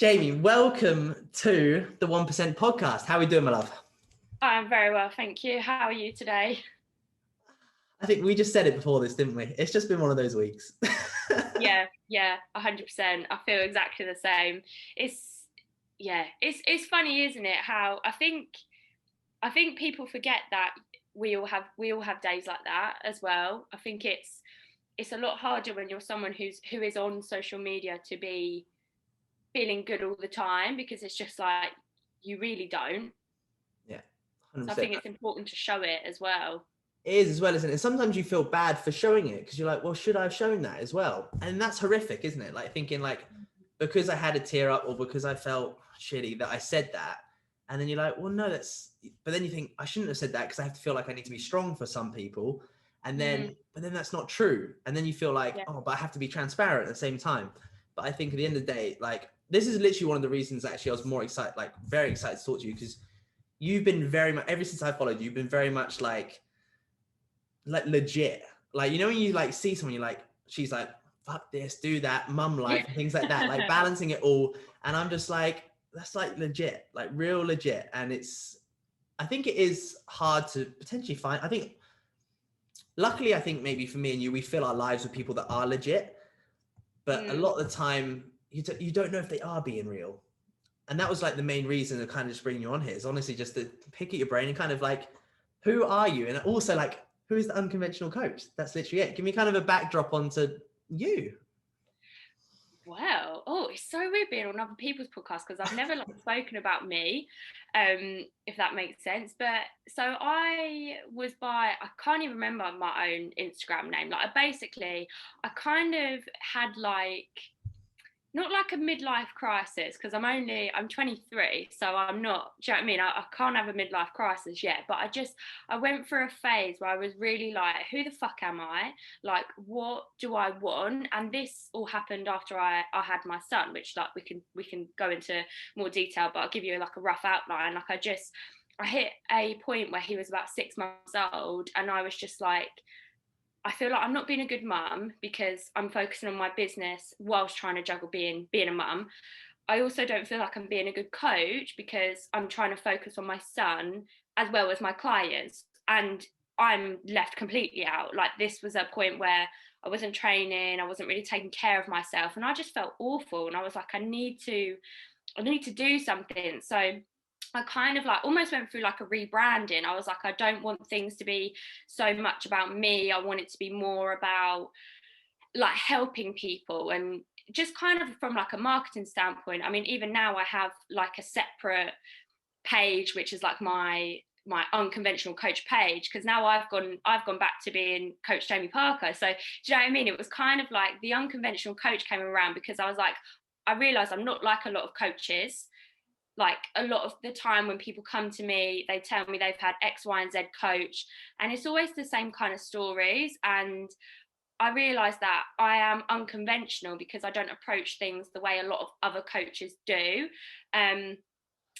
Jamie, welcome to the 1% podcast. How are we doing, my love? I'm very well, thank you. How are you today? I think we just said it before this, didn't we? It's just been one of those weeks. Yeah, 100%. I feel exactly the same. It's funny, isn't it? How I think people forget that we all have days like that as well. I think it's a lot harder when you're someone who is on social media to be feeling good all the time, because it's just like you really don't. Yeah, So I 100%. think it's important to show it as well. It is as well, isn't it? And sometimes you feel bad for showing it because you're like, well, should I have shown that as well? And that's horrific, isn't it? Like thinking like, because I had a tear up or because I felt shitty that I said that. And then you're like, well, no, but then you think I shouldn't have said that because I have to feel like I need to be strong for some people. And then, but then that's not true. And then you feel like, Yeah. oh, but I have to be transparent at the same time. But I think at the end of the day, like, this is literally one of the reasons actually I was more excited, like very excited to talk to you, because you've been very much, ever since I followed you, you've been very much like legit. Like, you know, when you like see someone, you're like, she's like, fuck this, do that, mum life, and things like that, like balancing it all. And I'm just like, that's like legit, like real legit. And I think it is hard to potentially find. I think, luckily, I think maybe for me and you, we fill our lives with people that are legit. But a lot of the time, you don't know if they are being real. And that was like the main reason of kind of just bringing you on here, is honestly just to pick at your brain and kind of like, who are you? And also like, who is the unconventional coach? That's literally it. Give me kind of a backdrop onto you. Well, it's so weird being on other people's podcasts, because I've never like spoken about me, if that makes sense. But so I can't even remember my own Instagram name. Like I kind of had like, not like a midlife crisis, because I'm 23, so I'm not, do you know what I mean? I can't have a midlife crisis yet, but I went through a phase where I was really like, who the fuck am I? Like, what do I want? And this all happened after I had my son, which like we can go into more detail, but I'll give you like a rough outline. Like I hit a point where he was about 6 months old, and I was just like, I feel like I'm not being a good mum because I'm focusing on my business whilst trying to juggle being a mum. I also don't feel like I'm being a good coach because I'm trying to focus on my son as well as my clients, and I'm left completely out. Like, this was a point where I wasn't training, I wasn't really taking care of myself, and I just felt awful. And I was like, I need to do something. So I kind of like almost went through like a rebranding. I was like, I don't want things to be so much about me. I want it to be more about like helping people, and just kind of from like a marketing standpoint. I mean, even now I have like a separate page, which is like my unconventional coach page, because now I've gone back to being Coach Jamie Parker. So do you know what I mean? It was kind of like the unconventional coach came around because I was like, I realized I'm not like a lot of coaches. Like, a lot of the time when people come to me, they tell me they've had X, Y, and Z coach, and it's always the same kind of stories. And I realised that I am unconventional because I don't approach things the way a lot of other coaches do. And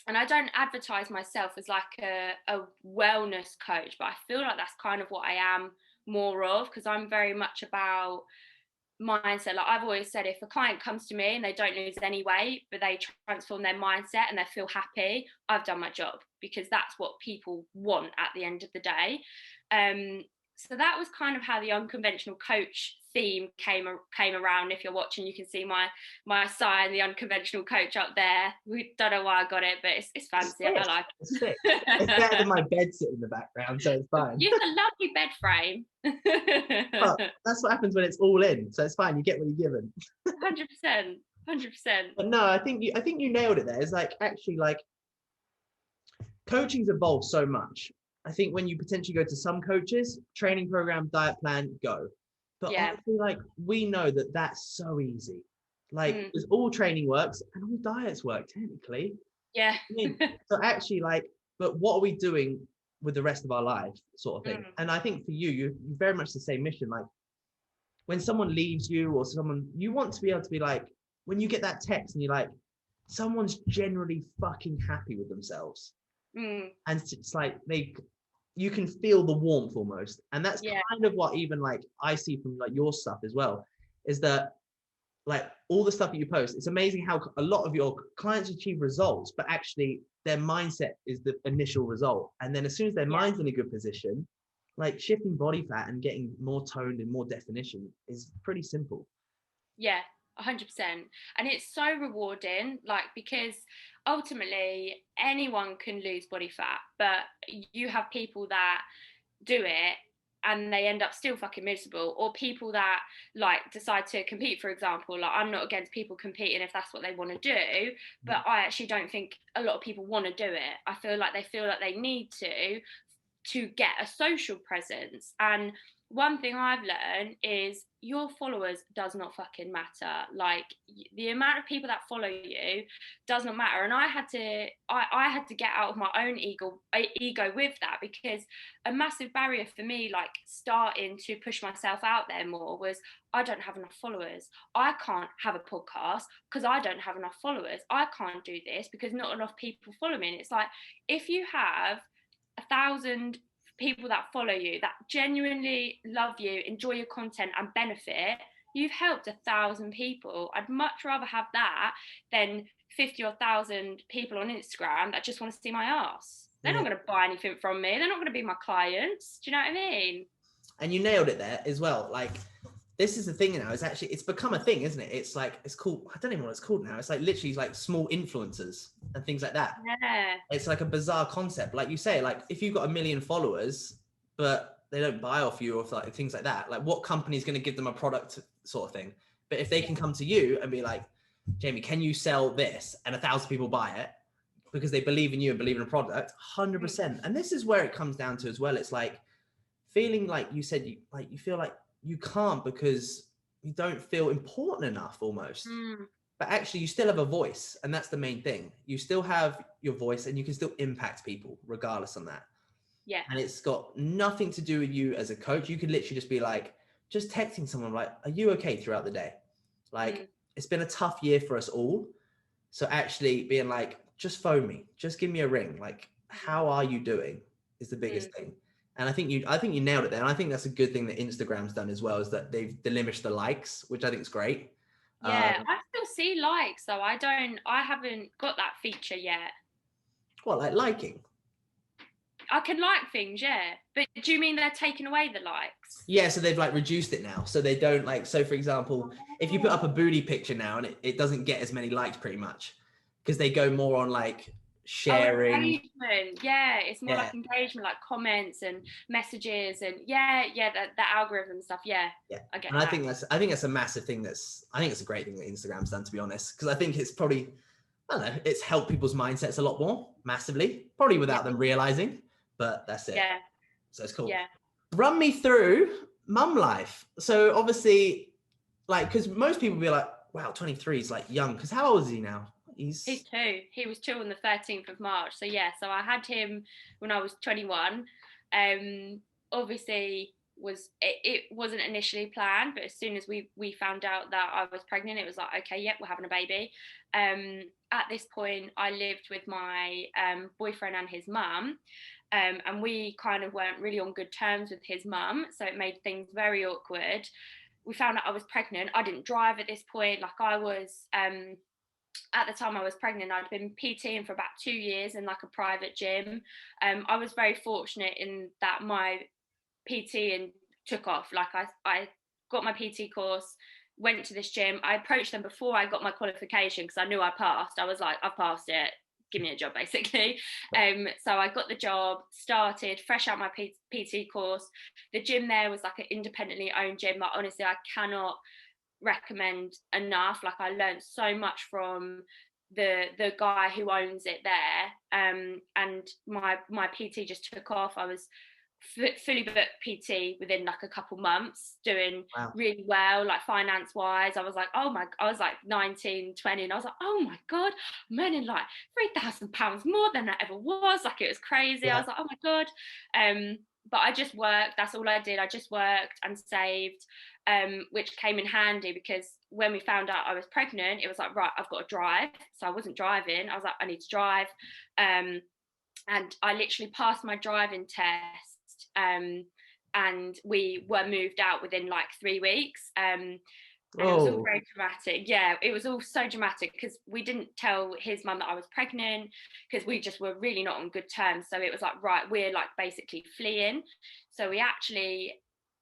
I don't advertise myself as like a wellness coach, but I feel like that's kind of what I am more of, because I'm very much about mindset. Like, I've always said, if a client comes to me and they don't lose any weight, but they transform their mindset and they feel happy, I've done my job, because that's what people want at the end of the day. So that was kind of how the unconventional coach theme came around. If you're watching, you can see my sign, the unconventional coach, up there. We don't know why I got it, but it's fancy. I like it. It's sick. It's better than my bed sitting in the background, so it's fine. You have a lovely bed frame. But that's what happens when it's all in, so it's fine. You get what you're given. 100%. But no, I think you nailed it there. It's like, actually, like, coaching's evolved so much. I think when you potentially go to some coaches, training program, diet plan, go. But honestly, like, we know that that's so easy. Like, because all training works and all diets work technically. Yeah. I mean, so actually, like, but what are we doing with the rest of our lives, sort of thing? And I think for you're very much the same mission. Like, when someone leaves you or someone, you want to be able to be like, when you get that text and you're like, someone's generally fucking happy with themselves. And it's like you can feel the warmth almost. And that's kind of what even like I see from like your stuff as well, is that like all the stuff that you post, it's amazing how a lot of your clients achieve results, but actually their mindset is the initial result. And then as soon as their mind's in a good position, like shifting body fat and getting more toned and more definition is pretty simple. Yeah, 100%. And it's so rewarding, like, because ultimately anyone can lose body fat, but you have people that do it and they end up still fucking miserable, or people that like decide to compete, for example. Like, I'm not against people competing if that's what they want to do, but I actually don't think a lot of people want to do it. I feel like they need to get a social presence. And one thing I've learned is your followers does not fucking matter. Like, the amount of people that follow you does not matter. And I had to get out of my own ego with that, because a massive barrier for me, like starting to push myself out there more, was I don't have enough followers. I can't have a podcast because I don't have enough followers. I can't do this because not enough people follow me. And it's like, if you have 1,000 people that follow you, that genuinely love you, enjoy your content and benefit, you've helped 1,000 people. I'd much rather have that than 50 or 1,000 people on Instagram that just want to see my ass. They're not going to buy anything from me. They're not going to be my clients. Do you know what I mean? And you nailed it there as well. Like, this is the thing now, it's become a thing, isn't it? It's like, it's called, I don't even know what it's called now. It's like literally like small influencers and things like that. Yeah. It's like a bizarre concept. Like you say, like if you've got 1 million followers, but they don't buy off you or like things like that, like what company is going to give them a product sort of thing? But if they can come to you and be like, Jamie, can you sell this? And 1,000 people buy it because they believe in you and believe in a product, 100%. And this is where it comes down to as well. It's like feeling like you said, you feel like you can't because you don't feel important enough almost. But actually you still have a voice, and that's the main thing. You still have your voice and you can still impact people regardless on that. Yeah. And it's got nothing to do with you as a coach. You could literally just be like, just texting someone like, are you okay throughout the day? Like, it's been a tough year for us all. So actually being like, just phone me, just give me a ring. Like, how are you doing is the biggest thing. And I think you nailed it there. And I think that's a good thing that Instagram's done as well, is that they've diminished the likes, which I think is great. Yeah, I still see likes though. I haven't got that feature yet. What, like liking? I can like things, yeah. But do you mean they're taking away the likes? Yeah, so they've like reduced it now. So they don't like, so for example, if you put up a booty picture now and it doesn't get as many likes pretty much, because they go more on like sharing. Engagement. Yeah, it's more like engagement, like comments and messages and the algorithm stuff. Yeah. I get and that. I think that's a massive thing. I think it's a great thing that Instagram's done, to be honest, because I think it's probably, I don't know, it's helped people's mindsets a lot more massively, probably without them realizing, but that's it. Yeah. So it's cool. Yeah. Run me through mum life. So obviously, like, because most people be like, wow, 23 is like young. Because how old is he now? He's 2. He was 2 on the 13th of March. So yeah, so I had him when I was 21. Obviously it wasn't initially planned, but as soon as we found out that I was pregnant, it was like, okay, yep, we're having a baby. At this point, I lived with my boyfriend and his mum. And we kind of weren't really on good terms with his mum, so it made things very awkward. We found out I was pregnant. I didn't drive at this point. Like, I was at the time I was pregnant, I'd been PTing for about 2 years in like a private gym. I was very fortunate in that my PT took off. Like, I got my PT course, went to this gym. I approached them before I got my qualification because I knew I passed. I was like, I've passed it, give me a job, basically. So I got the job, started fresh out my PT course. The gym there was like an independently owned gym. Like, honestly, I cannot recommend enough. Like, I learned so much from the guy who owns it there. And my PT just took off. I was fully booked PT within like a couple months, doing really well, like finance wise. I was like 19, 20, and I was like, oh my god, I'm earning like £3,000 more than I ever was. Like, it was crazy. I was like, oh my god. But I just worked. That's all I did. I just worked and saved, which came in handy because when we found out I was pregnant, it was like, right, I've got to drive. So I wasn't driving. I was like, I need to drive. And I literally passed my driving test, and we were moved out within like 3 weeks. And it was all Oh, very dramatic. Yeah, it was all so dramatic because we didn't tell his mum that I was pregnant because we just were really not on good terms. So it was like, right, we're like basically fleeing. So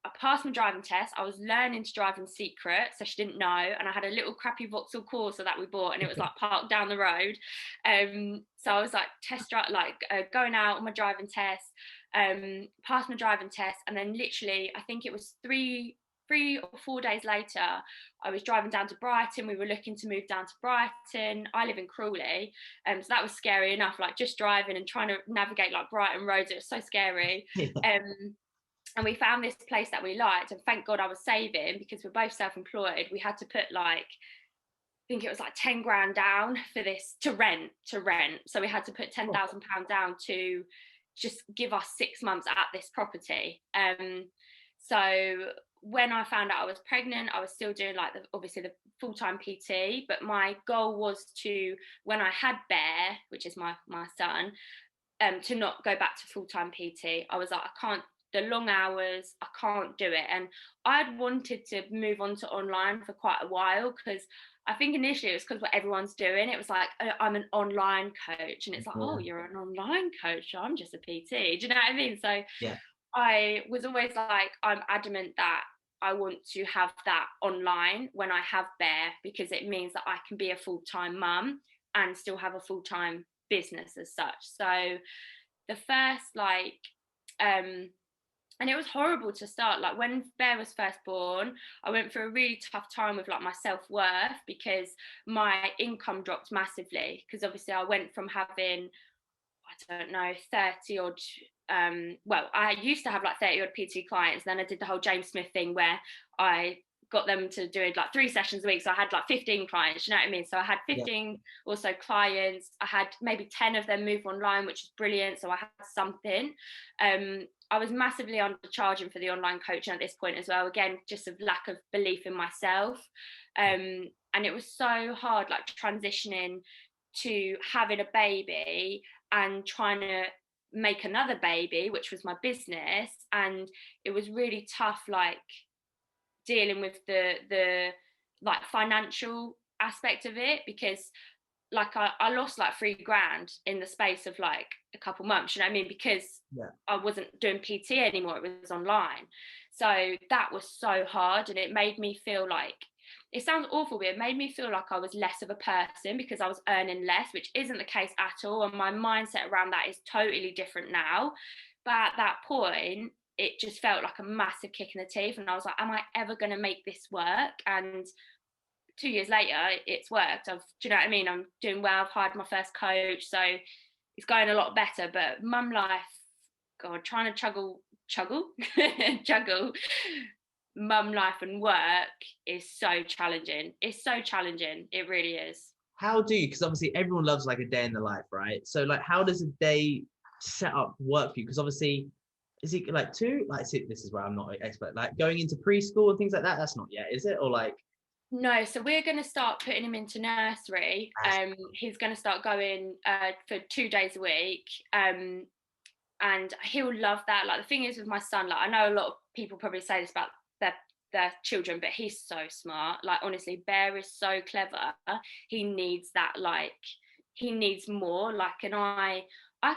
I passed my driving test. I was learning to drive in secret, so she didn't know. And I had a little crappy Vauxhall Corsa that we bought, and it was like parked down the road. So I was like going out on my driving test, passed my driving test, and then literally, I think it was 3 or 4 days later, I was driving down to Brighton. We were looking to move down to Brighton. I live in Crawley, so that was scary enough. Like just driving and trying to navigate like Brighton roads, it was so scary. yeah. And we found this place that we liked, and thank God I was saving because we're both self-employed. We had to put like, I think it was like 10 grand down for this to rent. So we had to put £10,000 down to just give us 6 months at this property. So when I found out I was pregnant, I was still doing like obviously the full-time PT, but my goal was to, when I had Bear, which is my son, to not go back to full-time PT. I was like, I can't, the long hours, I can't do it. And I'd wanted to move on to online for quite a while because I think initially it was because what everyone's doing. It was like, I'm an online coach. And it's like, oh, you're an online coach. I'm just a PT. Do you know what I mean? So Yeah. I was always like, I'm adamant that I want to have that online when I have Bear because it means that I can be a full-time mum and still have a full-time business as such. So the first and it was horrible to start. Like when Bear was first born, I went through a really tough time with like my self-worth because my income dropped massively because obviously I went from having, I don't know, 30 odd, well, I used to have like 30 odd PT clients. Then I did the whole James Smith thing where I got them to do like 3 sessions a week. So I had like 15 clients, you know what I mean? So I had 15 also clients. I had maybe 10 of them move online, which is brilliant. So I had something. I was massively undercharging for the online coaching at this point as well. Again, just a lack of belief in myself. And it was so hard, like transitioning to having a baby and trying to make another baby, which was my business. And it was really tough, like dealing with the like financial aspect of it because like I lost like 3 grand in the space of like a couple months, you know what I mean? Because I wasn't doing PT anymore, it was online. So that was so hard and it made me feel like, it sounds awful, but it made me feel like I was less of a person because I was earning less, which isn't the case at all. And my mindset around that is totally different now. But at that point, it just felt like a massive kick in the teeth. And I was like, am I ever going to make this work? And 2 years later, it's worked. Do you know what I mean? I'm doing well. I've hired my first coach. So it's going a lot better. But mum life, God, trying to juggle mum life and work is so challenging. It's so challenging. It really is. How do you, because obviously everyone loves like a day in the life, right? So like how does a day set up work for you? Because obviously is it like two, like see, this is where I'm not an expert, like going into preschool and things like that, that's not yet, is it? Or like no, so we're going to start putting him into nursery. He's going to start going for 2 days a week, and he'll love that. Like the thing is with my son, like I know a lot of people probably say this about their children, but he's so smart. Like honestly, Bear is so clever. He needs that. Like he needs more. Like, and I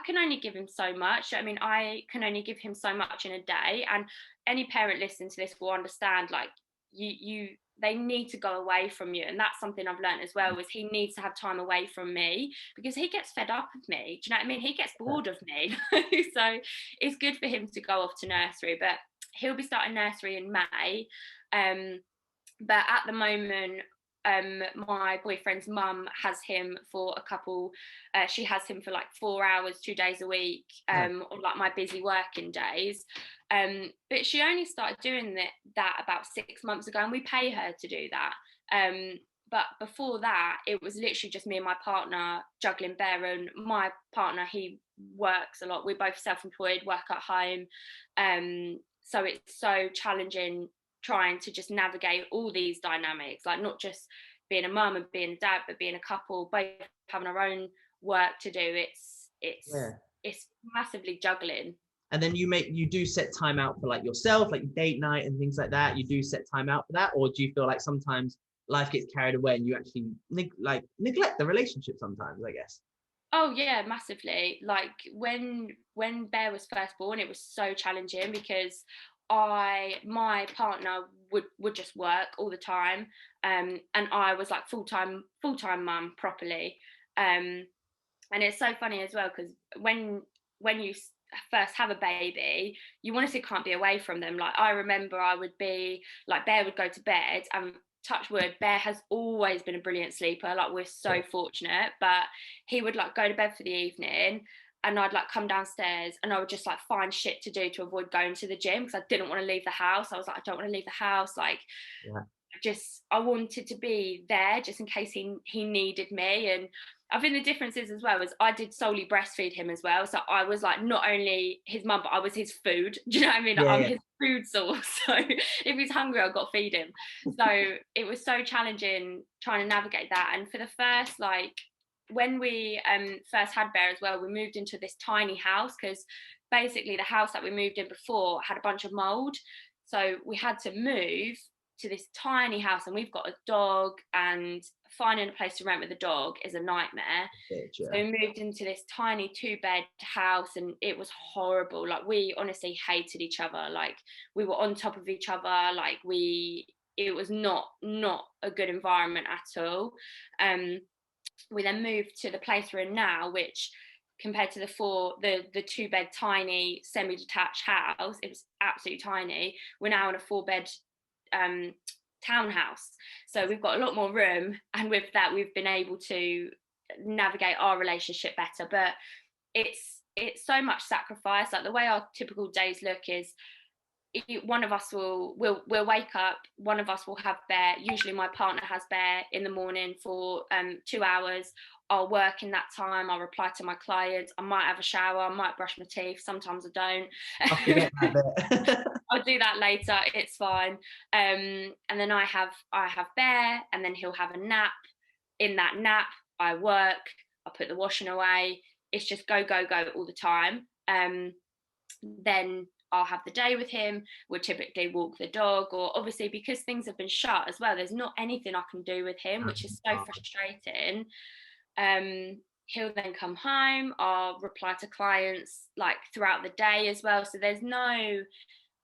can only give him so much. I mean, I can only give him so much in a day. And any parent listening to this will understand. Like you they need to go away from you, and that's something I've learned as well, is he needs to have time away from me because he gets fed up of me. Do you know what I mean? He gets bored of me. So it's good for him to go off to nursery, but he'll be starting nursery in May. But at the moment, my boyfriend's mum has him for a couple, she has him for like 4 hours 2 days a week, on like my busy working days. But she only started doing that about 6 months ago, and we pay her to do that. But before that, it was literally just me and my partner juggling Bear, and my partner, he works a lot. We're both self-employed, work at home. So it's so challenging trying to just navigate all these dynamics, like not just being a mum and being a dad, but being a couple, both having our own work to do. It's massively juggling. And then you do set time out for like yourself, like date night and things like that. You do set time out for that, or do you feel like sometimes life gets carried away and you actually neglect the relationship sometimes, I guess? Oh yeah, massively. Like when Bear was first born, it was so challenging because my partner would just work all the time, and I was like full time mum properly, um, and it's so funny as well because when you first have a baby, you honestly can't be away from them. Like I remember I would be like, Bear would go to bed, and touch wood, Bear has always been a brilliant sleeper, like we're so fortunate, but he would like go to bed for the evening, and I'd like come downstairs and I would just like find shit to do to avoid going to the gym because I didn't want to leave the house. I was like, I don't want to leave the house, like Yeah. just I wanted to be there just in case he needed me. And I think the difference is as well is I did solely breastfeed him as well, so I was like not only his mum but I was his food. Do you know what I mean? Like, Yeah, I'm yeah. his food source, so if he's hungry I've got to feed him. So it was so challenging trying to navigate that. And for the first like when we first had Bear as well, we moved into this tiny house because basically the house that we moved in before had a bunch of mold, so we had to move to this tiny house, and we've got a dog, and finding a place to rent with a dog is a nightmare. Bitch, So yeah. we moved into this tiny 2-bed house, and it was horrible. Like we honestly hated each other. Like we were on top of each other. Like it was not a good environment at all. Um, we then moved to the place we're in now, which compared to the 2-bed tiny semi-detached house, it was absolutely tiny. We're now in a 4-bed um, townhouse, so we've got a lot more room, and with that we've been able to navigate our relationship better. But it's so much sacrifice. Like the way our typical days look is one of us will wake up, one of us will have Bear, usually my partner has Bear in the morning for 2 hours. I'll work in that time, I'll reply to my clients, I might have a shower, I might brush my teeth, sometimes I I forget don't. that bit. I'll do that later, it's fine. And then I have Bear, and then he'll have a nap. In that nap I work, I put the washing away. It's just go go go all the time. Then I'll have the day with him. We'll typically walk the dog, or obviously because things have been shut as well, there's not anything I can do with him, which is so frustrating. He'll then come home. I'll reply to clients like throughout the day as well. So there's no,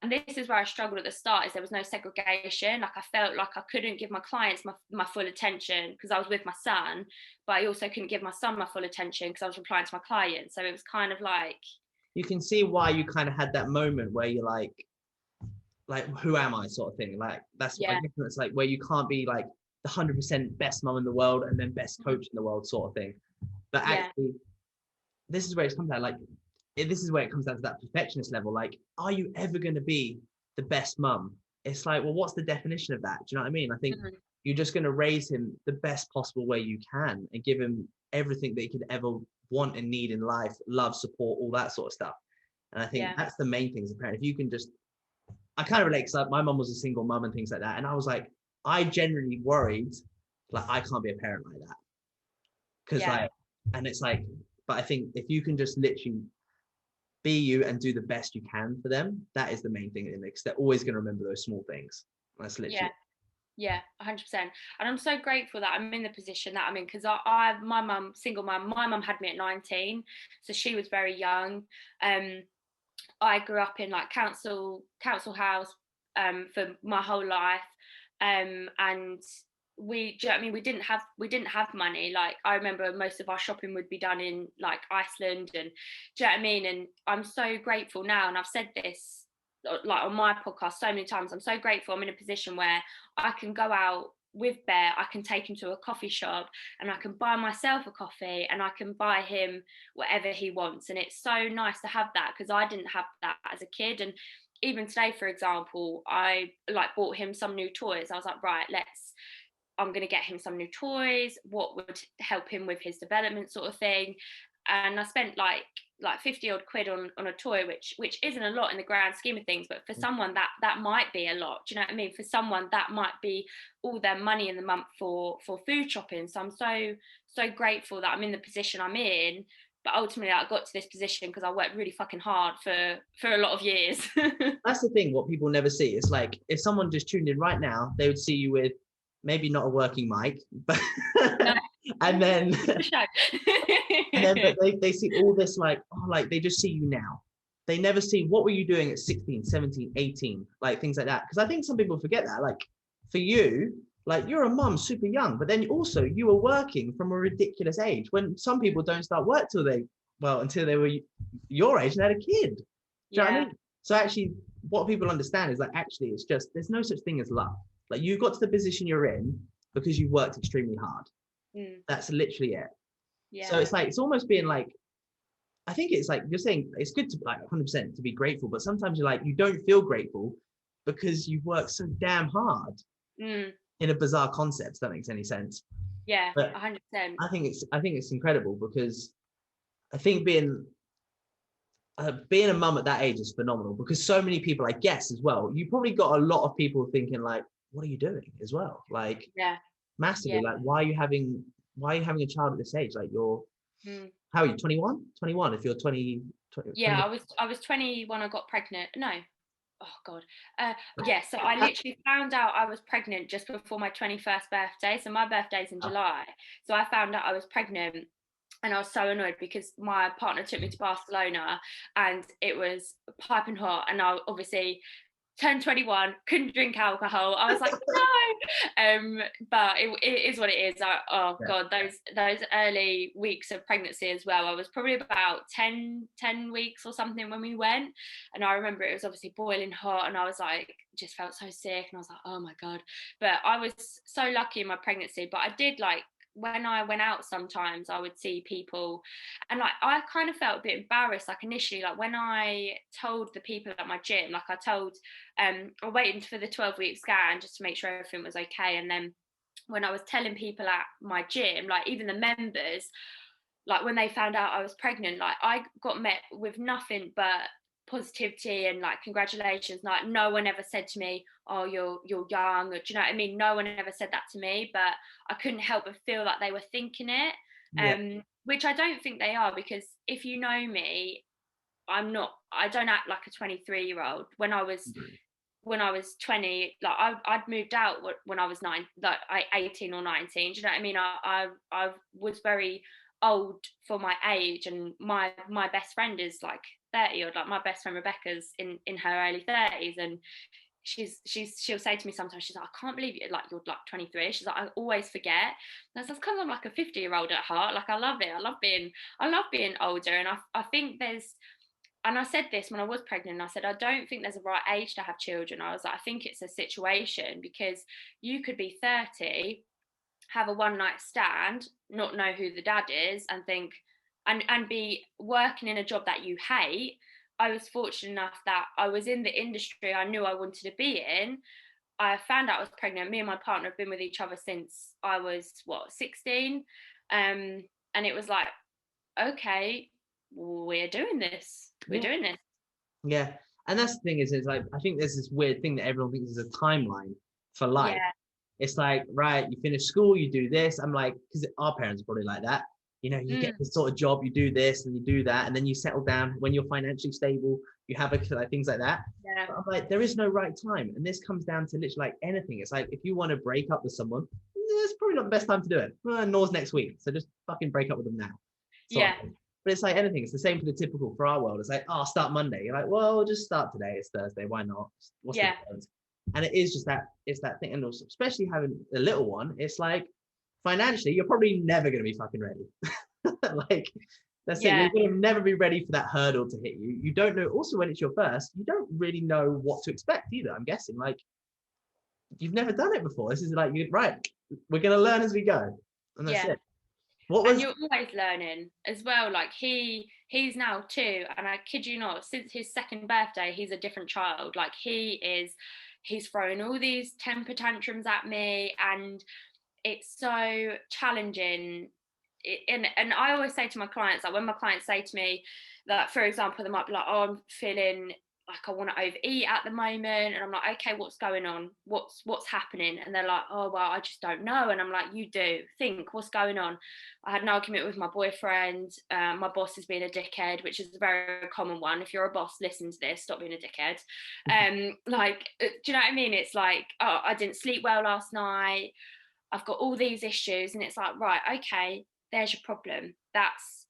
and this is where I struggled at the start, is there was no segregation. Like I felt like I couldn't give my clients my full attention because I was with my son, but I also couldn't give my son my full attention because I was replying to my clients. So it was kind of like, You can see why you kind of had that moment where you're like, who am I sort of thing. Like that's what I yeah, guess it's like where you can't be like the 100% best mum in the world and then best coach in the world sort of thing. But yeah, actually, this is where it comes down. Like, this is where it comes down to that perfectionist level. Like, are you ever going to be the best mum? It's like, well, what's the definition of that? Do you know what I mean? I think you're just going to raise him the best possible way you can and give him everything that he could ever want and need in life, love, support, all that sort of stuff. And I think yeah, that's the main thing as a parent. If you can just, I kind of relate because my mum was a single mum and things like that. And I was like, I genuinely worried, like, I can't be a parent like that. Because, yeah. like, and it's like, but I think if you can just literally be you and do the best you can for them, that is the main thing, because they're always going to remember those small things. That's Yeah, literally. yeah, 100%. And I'm so grateful that I'm in the position that I'm in because my mum, single mum, my mum had me at 19, so she was very young. Um, I grew up in like council house for my whole life, and do you know what I mean? We didn't have money. Like I remember most of our shopping would be done in like Iceland, and do you know what I mean? And I'm so grateful now, and I've said this like on my podcast so many times. I'm so grateful I'm in a position where I can go out with Bear, I can take him to a coffee shop and I can buy myself a coffee and I can buy him whatever he wants. And it's so nice to have that because I didn't have that as a kid. And even today, for example, I like bought him some new toys. I was like, right, I'm going to get him some new toys, what would help him with his development sort of thing. And I spent like 50 odd quid on a toy, which isn't a lot in the grand scheme of things, but for someone that might be a lot. Do you know what I mean? For someone that might be all their money in the month for food shopping. So I'm so grateful that I'm in the position I'm in but ultimately I got to this position because I worked really fucking hard for a lot of years. That's the thing, what people never see. It's like, if someone just tuned in right now, they would see you with maybe not a working mic, but No. and then The show. and then but they see all this, like, oh, like they just see you now. They never see what were you doing at 16, 17, 18, like things like that. Because I think some people forget that. Like for you, like you're a mum super young, but then also you were working from a ridiculous age, when some people don't start work till until they were your age and had a kid. Do you know what I mean? So actually, what people understand is like, actually, it's just, there's no such thing as luck. Like you got to the position you're in because you worked extremely hard. That's literally it. So it's like, it's almost being like, I think it's like you're saying, it's good to like 100% to be grateful, but sometimes you're like, you don't feel grateful because you've worked so damn hard in a bizarre concept, if that makes any sense. Yeah, but 100%. I think it's incredible, because I think being a mum at that age is phenomenal, because so many people, I guess, as well, you probably got a lot of people thinking like, what are you doing as well? Like, massively, like, why are you having a child at this age? Like, you're how are you, 21 if you're 20? Yeah, I was 20 when I got pregnant. No, oh god, yeah, so I literally found out I was pregnant just before my 21st birthday. So my birthday's in July, so I found out I was pregnant, and I was so annoyed because my partner took me to Barcelona and it was piping hot, and I obviously turned 21, couldn't drink alcohol. I was like, no. But it is what it is. God, those early weeks of pregnancy as well. I was probably about 10 weeks or something when we went. And I remember it was obviously boiling hot, and I was like, just felt so sick. And I was like, oh my God. But I was so lucky in my pregnancy. But I did, like, when I went out, sometimes I would see people, and like I kind of felt a bit embarrassed, like initially, like when I told the people at my gym, like I waited for the 12-week scan just to make sure everything was okay, and then when I was telling people at my gym, like even the members, like when they found out I was pregnant, like I got met with nothing but positivity and like congratulations. Like no one ever said to me, oh, you're young, or do you know what I mean? No one ever said that to me, but I couldn't help but feel like they were thinking it. Which I don't think they are, because if you know me, I don't act like a 23-year-old. When I was 20, like I'd moved out when I was 18 or 19. Do you know what I mean? I was very old for my age, and my best friend is like 30, or like my best friend Rebecca's in her early 30s, and she'll say to me sometimes, she's like, I can't believe you're like 23. She's like, I always forget. And that's because I'm like a 50-year-old at heart. Like I love it. I love being older, and I think there's, and I said this when I was pregnant, and I said, I don't think there's a right age to have children. I was like, I think it's a situation, because you could be 30, have a one night stand, not know who the dad is, and think, and be working in a job that you hate. I was fortunate enough that I was in the industry I knew I wanted to be in. I found out I was pregnant. Me and my partner have been with each other since I was 16. And it was like, okay, we're doing this. We're doing this. Yeah. And that's the thing, is it's like, I think there's this weird thing that everyone thinks is a timeline for life. Yeah. It's like, right, you finish school, you do this. I'm like, because our parents are probably like that. You know, you get this sort of job, you do this and you do that, and then you settle down. When you're financially stable, you have things like that. Yeah. But I'm like, there is no right time. And this comes down to literally like anything. It's like, if you want to break up with someone, it's probably not the best time to do it. Nor's next week. So just fucking break up with them now. Yeah. But it's like anything. It's the same for our world. It's like, oh, start Monday. You're like, well, just start today. It's Thursday. Why not? What's the difference? And it is just that, it's that thing. And also, especially having a little one, it's like, financially, you're probably never going to be fucking ready. Like, that's it. You're going to never be ready for that hurdle to hit you. You don't know. Also, when it's your first, you don't really know what to expect either. I'm guessing, like, you've never done it before. This is like, right, we're going to learn as we go. And that's it. And you're always learning as well. Like he's now 2, and I kid you not, since his 2nd birthday, he's a different child. Like he's throwing all these temper tantrums at me, and it's so challenging. And I always say to my clients, like when my clients say to me that, for example, they might be like, oh, I'm feeling like I want to overeat at the moment. And I'm like, okay, what's going on? What's happening? And they're like, oh, well, I just don't know. And I'm like, you do think, what's going on? I had an argument with my boyfriend. My boss is being a dickhead, which is a very common one. If you're a boss, listen to this, stop being a dickhead. Like, do you know what I mean? It's like, oh, I didn't sleep well last night. I've got all these issues. And it's like, right, okay, there's your problem. That's,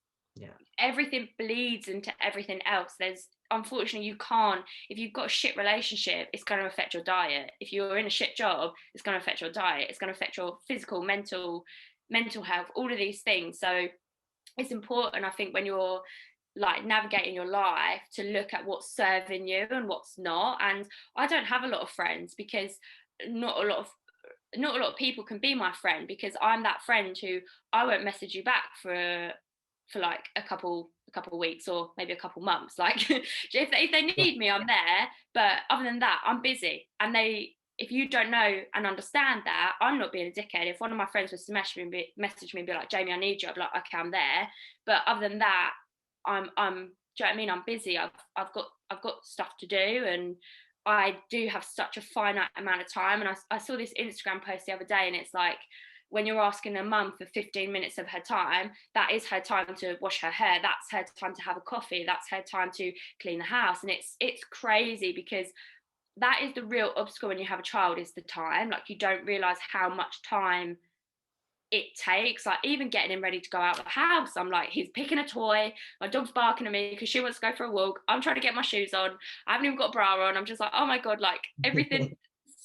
everything bleeds into everything else. There's, unfortunately, you can't, if you've got a shit relationship, it's going to affect your diet. If you're in a shit job, it's going to affect your diet. It's going to affect your physical, mental health, all of these things. So it's important, I think, when you're like navigating your life, to look at what's serving you and what's not. And I don't have a lot of friends, because not a lot of people can be my friend, because I'm that friend who I won't message you back for like a couple of weeks, or maybe a couple months. Like, if they need me, I'm there. But other than that, I'm busy. And if you don't know and understand that, I'm not being a dickhead. If one of my friends was to message me and be like, Jamie, I need you, I'd be like, okay, I'm there. But other than that, I'm do you know what I mean? I'm busy. I've got stuff to do, and I do have such a finite amount of time. And I saw this Instagram post the other day, and it's like, when you're asking a mum for 15 minutes of her time, that is her time to wash her hair. That's her time to have a coffee. That's her time to clean the house. And it's crazy, because that is the real obstacle when you have a child, is the time. Like, you don't realize how much time it takes. Like, even getting him ready to go out of the house, I'm like, he's picking a toy, my dog's barking at me because she wants to go for a walk, I'm trying to get my shoes on, I haven't even got a bra on, I'm just like, oh my god, like, everything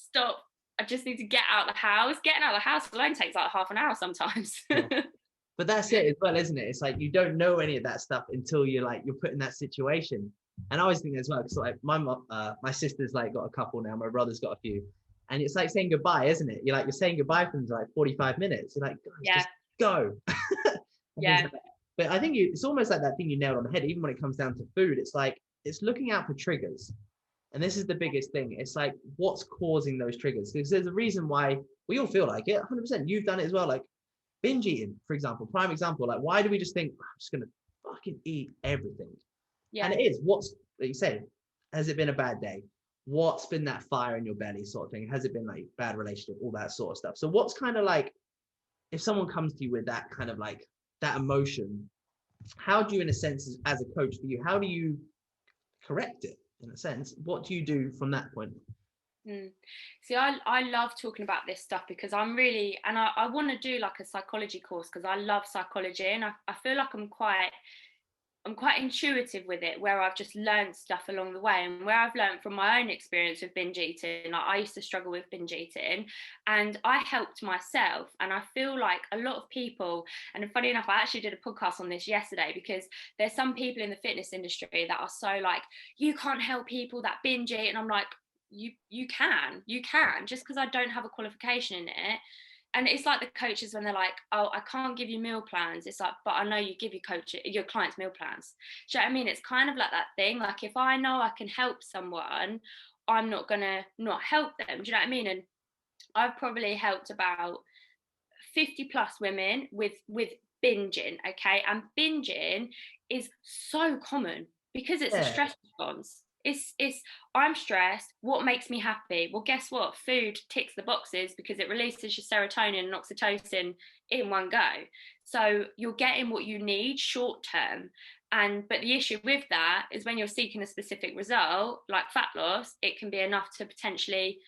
stop. I just need to get out of the house. Getting out of the house alone takes like half an hour sometimes. But that's it as well, isn't it? It's like, you don't know any of that stuff until you're put in that situation. And I always think as well, because like my sister's like got a couple now, my brother's got a few, and it's like saying goodbye, isn't it? You're saying goodbye for them for like 45 minutes. You're like, guys, just go. Yeah. But I think it's almost like that thing you nailed on the head. Even when it comes down to food, it's like, it's looking out for triggers. And this is the biggest thing. It's like, what's causing those triggers? Because there's a reason why we all feel like it. 100%. You've done it as well. Like binge eating, for example, prime example. Like, why do we just think, I'm just going to fucking eat everything? And it is, what's, like you say, has it been a bad day? What's been that fire in your belly sort of thing? Has it been like bad relationship, all that sort of stuff? So what's kind of like, if someone comes to you with that kind of like that emotion, how do you, in a sense, as a coach for you, how do you correct it in a sense? What do you do from that point? See, I love talking about this stuff, because I'm really, and I want to do like a psychology course, because I love psychology, and I feel like I'm quite intuitive with it, where I've just learned stuff along the way, and where I've learned from my own experience with binge eating. Like, I used to struggle with binge eating, and I helped myself. And I feel like a lot of people, and funny enough, I actually did a podcast on this yesterday, because there's some people in the fitness industry that are so like, you can't help people that binge eat. And I'm like, you can, just because I don't have a qualification in it. And it's like the coaches, when they're like, oh, I can't give you meal plans. It's like, but I know you give your clients meal plans. Do you know what I mean? It's kind of like that thing. Like, if I know I can help someone, I'm not going to not help them. Do you know what I mean? And I've probably helped about 50 plus women with binging, okay? And binging is so common, because it's a stress response. It's I'm stressed, what makes me happy? Well, guess what? Food ticks the boxes, because it releases your serotonin and oxytocin in one go. So you're getting what you need short term. But the issue with that is, when you're seeking a specific result like fat loss, it can be enough to potentially,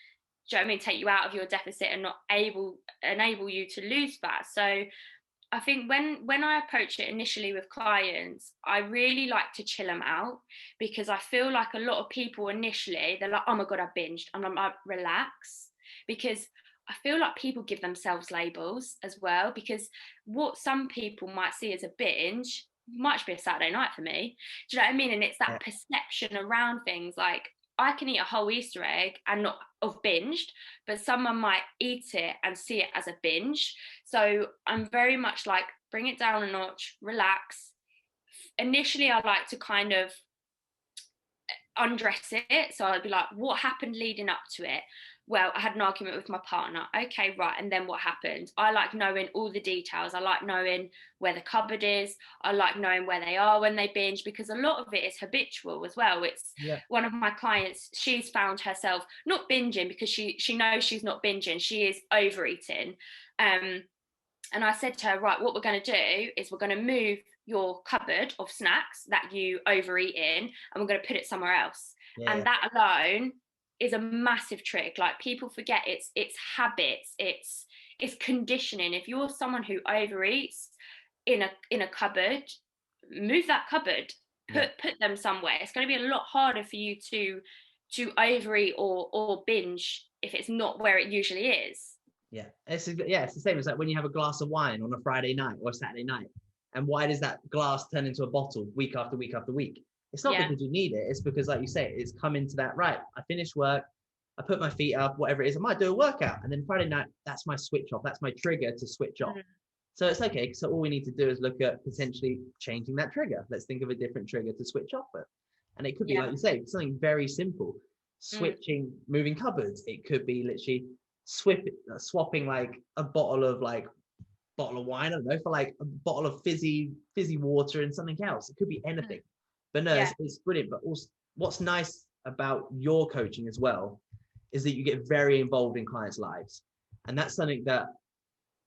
do you know what I mean, take you out of your deficit and not enable you to lose fat. So I think when I approach it initially with clients, I really like to chill them out, because I feel like a lot of people initially, they're like, oh my God, I binged. And I'm like, relax. Because I feel like people give themselves labels as well, because what some people might see as a binge might be a Saturday night for me. Do you know what I mean? And it's that perception around things. Like, I can eat a whole Easter egg and not have binged, but someone might eat it and see it as a binge. So I'm very much like, bring it down a notch, relax. Initially, I like to kind of undress it. So I'd be like, what happened leading up to it? well, I had an argument with my partner. Okay, right. And then what happened? I like knowing all the details. I like knowing where the cupboard is. I like knowing where they are when they binge, because a lot of it is habitual as well. It's one of my clients, she's found herself not binging because she knows she's not binging. She is overeating. And I said to her, right, what we're going to do is we're going to move your cupboard of snacks that you overeat in, and we're going to put it somewhere else. And that alone is a massive trick. Like, people forget it's habits, it's conditioning. If you're someone who overeats in a cupboard, move that cupboard, put them somewhere. It's going to be a lot harder for you to overeat or binge if it's not where it usually is. It's the same. It's like when you have a glass of wine on a Friday night or a Saturday night, and why does that glass turn into a bottle week after week after week? It's not because you need it. It's because, like you say, it's come into that, right, I finish work, I put my feet up, whatever it is, I might do a workout, and then Friday night, that's my switch off. That's my trigger to switch off. So it's okay. So all we need to do is look at potentially changing that trigger. Let's think of a different trigger to switch off with. And it could be, like you say, something very simple. Switching, moving cupboards. It could be literally swapping like a bottle of wine, I don't know, for like a bottle of fizzy water and something else. It could be anything. But no, it's brilliant. But also, what's nice about your coaching as well is that you get very involved in clients' lives, and that's something that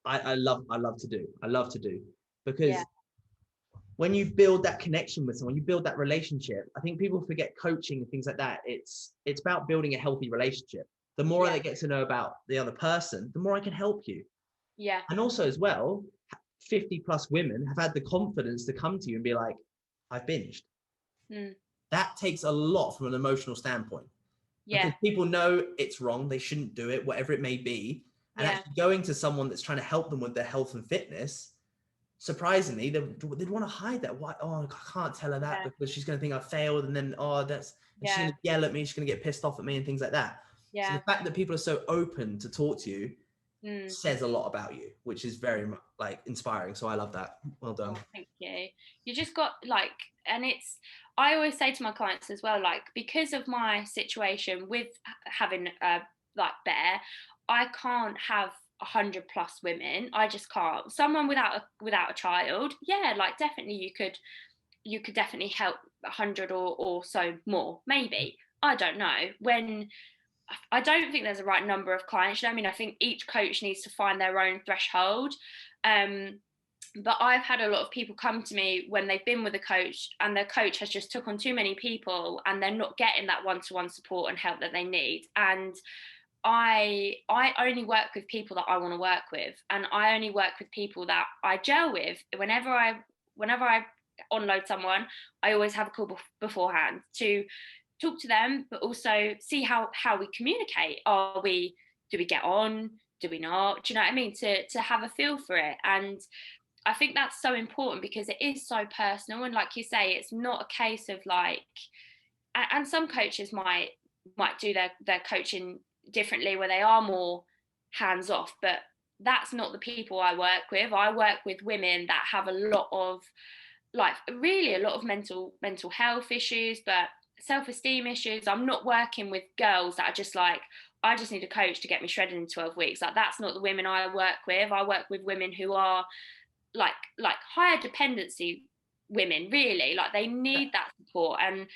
I love to do. I love to do, because when you build that connection with someone, you build that relationship. I think people forget coaching and things like that. It's about building a healthy relationship. The more I get to know about the other person, the more I can help you. And also as well, 50 plus women have had the confidence to come to you and be like, I've binged. That takes a lot from an emotional standpoint. Because people know it's wrong, they shouldn't do it, whatever it may be. And actually going to someone that's trying to help them with their health and fitness, surprisingly, they'd want to hide that. Why? Oh, I can't tell her that because she's going to think I failed, and then she's going to yell at me, she's going to get pissed off at me and things like that. So the fact that people are so open to talk to you says a lot about you, which is very like inspiring. So I love that. Well done. Oh, thank you. You just got like, and I always say to my clients as well, like, because of my situation with having like Bear, I can't have 100 plus women. I just can't. Someone without a child, like definitely you could definitely help 100 or so more, maybe. I don't know. I don't think there's a right number of clients. I mean, I think each coach needs to find their own threshold. But I've had a lot of people come to me when they've been with a coach and their coach has just took on too many people and they're not getting that one-to-one support and help that they need. And I only work with people that I want to work with, and I only work with people that I gel with. Whenever I onload someone, I always have a call beforehand to talk to them, but also see how we communicate. Do we get on? Do we not? Do you know what I mean? To have a feel for it. And I think that's so important because it is so personal. And like you say, it's not a case of like, and some coaches might do their coaching differently where they are more hands off, but that's not the people I work with. I work with women that have a lot of mental health issues, but self-esteem issues. I'm not working with girls that are just like, I just need a coach to get me shredded in 12 weeks. Like, that's not the women I work with. I work with women who are like higher dependency women, really. Like, they need that support, and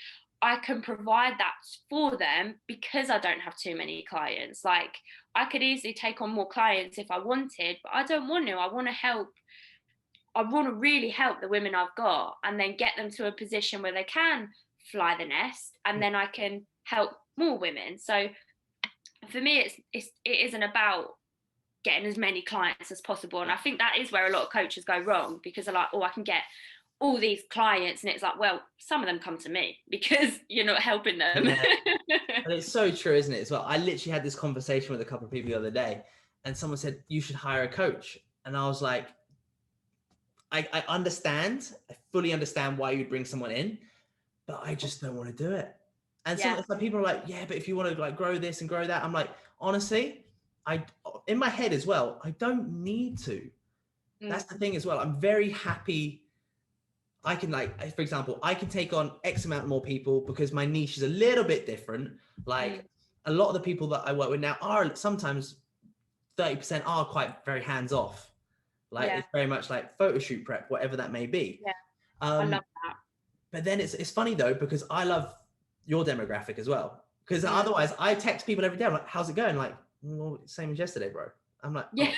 I can provide that for them because I don't have too many clients. Like, I could easily take on more clients if I wanted, but I don't want to. I want to really help the women I've got and then get them to a position where they can fly the nest, and then I can help more women. So for me, it isn't about getting as many clients as possible. And I think that is where a lot of coaches go wrong, because they're like, oh, I can get all these clients, and it's like, well, some of them come to me because you're not helping them. Yeah. And it's so true, isn't it, as well? I literally had this conversation with a couple of people the other day, and someone said, you should hire a coach. And I was like, I understand, I fully understand why you'd bring someone in, but I just don't want to do it. And some people are like, yeah, but if you want to like grow this and grow that, I'm like, honestly, in my head as well, I don't need to. That's the thing as well. I'm very happy. I can, like, for example, I can take on X amount more people because my niche is a little bit different. Like, a lot of the people that I work with now are sometimes 30% are quite very hands off. Like it's very much like photo shoot prep, whatever that may be. Yeah, I love that. But then it's funny though, because I love your demographic as well. Because otherwise I text people every day. I'm like, how's it going? Like, well, same as yesterday, bro. I'm like, yeah.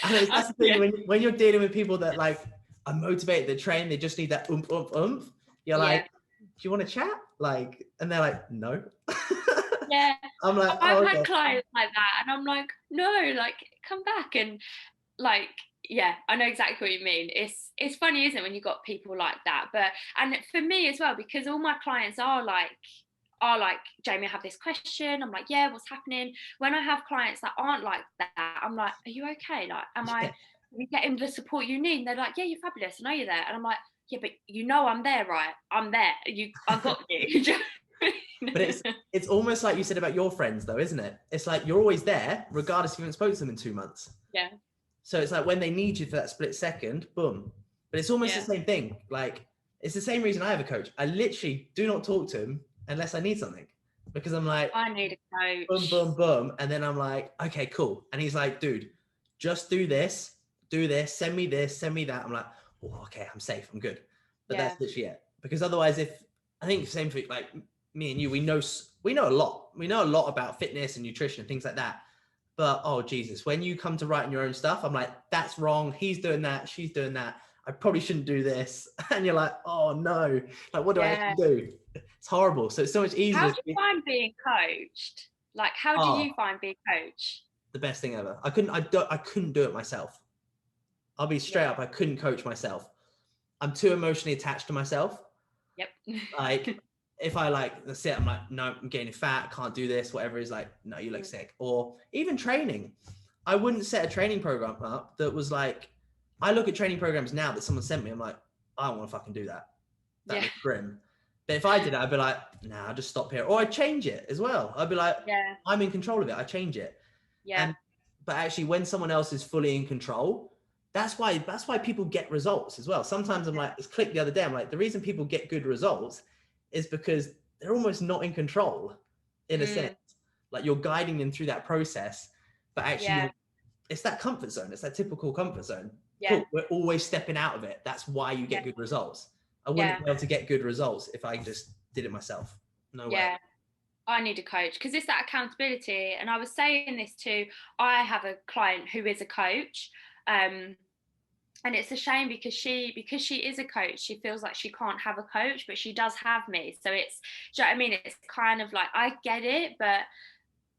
And that's the thing, when you're dealing with people that like are motivated, they train, they just need that oomph. You're like, do you want to chat? Like, and they're like, no. Yeah. I'm like, I've had clients like that, and I'm like, no, like, come back. And like, yeah, I know exactly what you mean. It's funny, isn't it, when you've got people like that? But and for me as well, because all my clients are like, Jamie, I have this question. I'm like, yeah, what's happening? When I have clients that aren't like that, I'm like, are you okay? Like, are you getting the support you need? And they're like, yeah, you're fabulous. I know you're there. And I'm like, yeah, but you know I'm there, right? I'm there. I got you. But it's almost like you said about your friends though, isn't it? It's like you're always there, regardless if you haven't spoken to them in 2 months. Yeah. So it's like when they need you for that split second, boom. But it's almost the same thing. Like, it's the same reason I have a coach. I literally do not talk to him unless I need something, because I'm like, I need a boom, coach. boom, boom. And then I'm like, okay, cool. And he's like, dude, just do this, send me this, send me that. I'm like, oh, okay, I'm safe, I'm good. But that's literally it. Because otherwise, I think the same thing, like me and you, we know a lot. We know a lot about fitness and nutrition and things like that. But oh Jesus, when you come to writing your own stuff, I'm like, that's wrong. He's doing that. She's doing that. I probably shouldn't do this. And you're like, oh no, like what do I actually do? It's horrible. So it's so much easier. How do you find being coached? Like, how do you find being coached? The best thing ever. I couldn't do it myself. I'll be straight up. I couldn't coach myself. I'm too emotionally attached to myself. Yep. Like, if I like, that's it. I'm like, no, I'm gaining fat. Can't do this. Whatever is like, no, you look sick. Or even training. I wouldn't set a training program up that was like, I look at training programs now that someone sent me. I'm like, I don't want to fucking do that. That looks grim. But if I did it, I'd be like, nah, I'll just stop here. Or I'd change it as well. I'd be like, I'm in control of it. I change it. Yeah. But actually, when someone else is fully in control, that's why people get results as well. Sometimes I'm like, it's clicked the other day. I'm like, the reason people get good results is because they're almost not in control in a sense. Like, you're guiding them through that process, but actually it's that comfort zone. It's that typical comfort zone. Cool. We're always stepping out of it. That's why you get good results. I wouldn't be able to get good results if I just did it myself. No way. I need a coach, because it's that accountability. And I was saying this too. I have a client who is a coach, and it's a shame because she is a coach, she feels like she can't have a coach, but she does have me. So it's, do you know what I mean? It's kind of like, I get it, but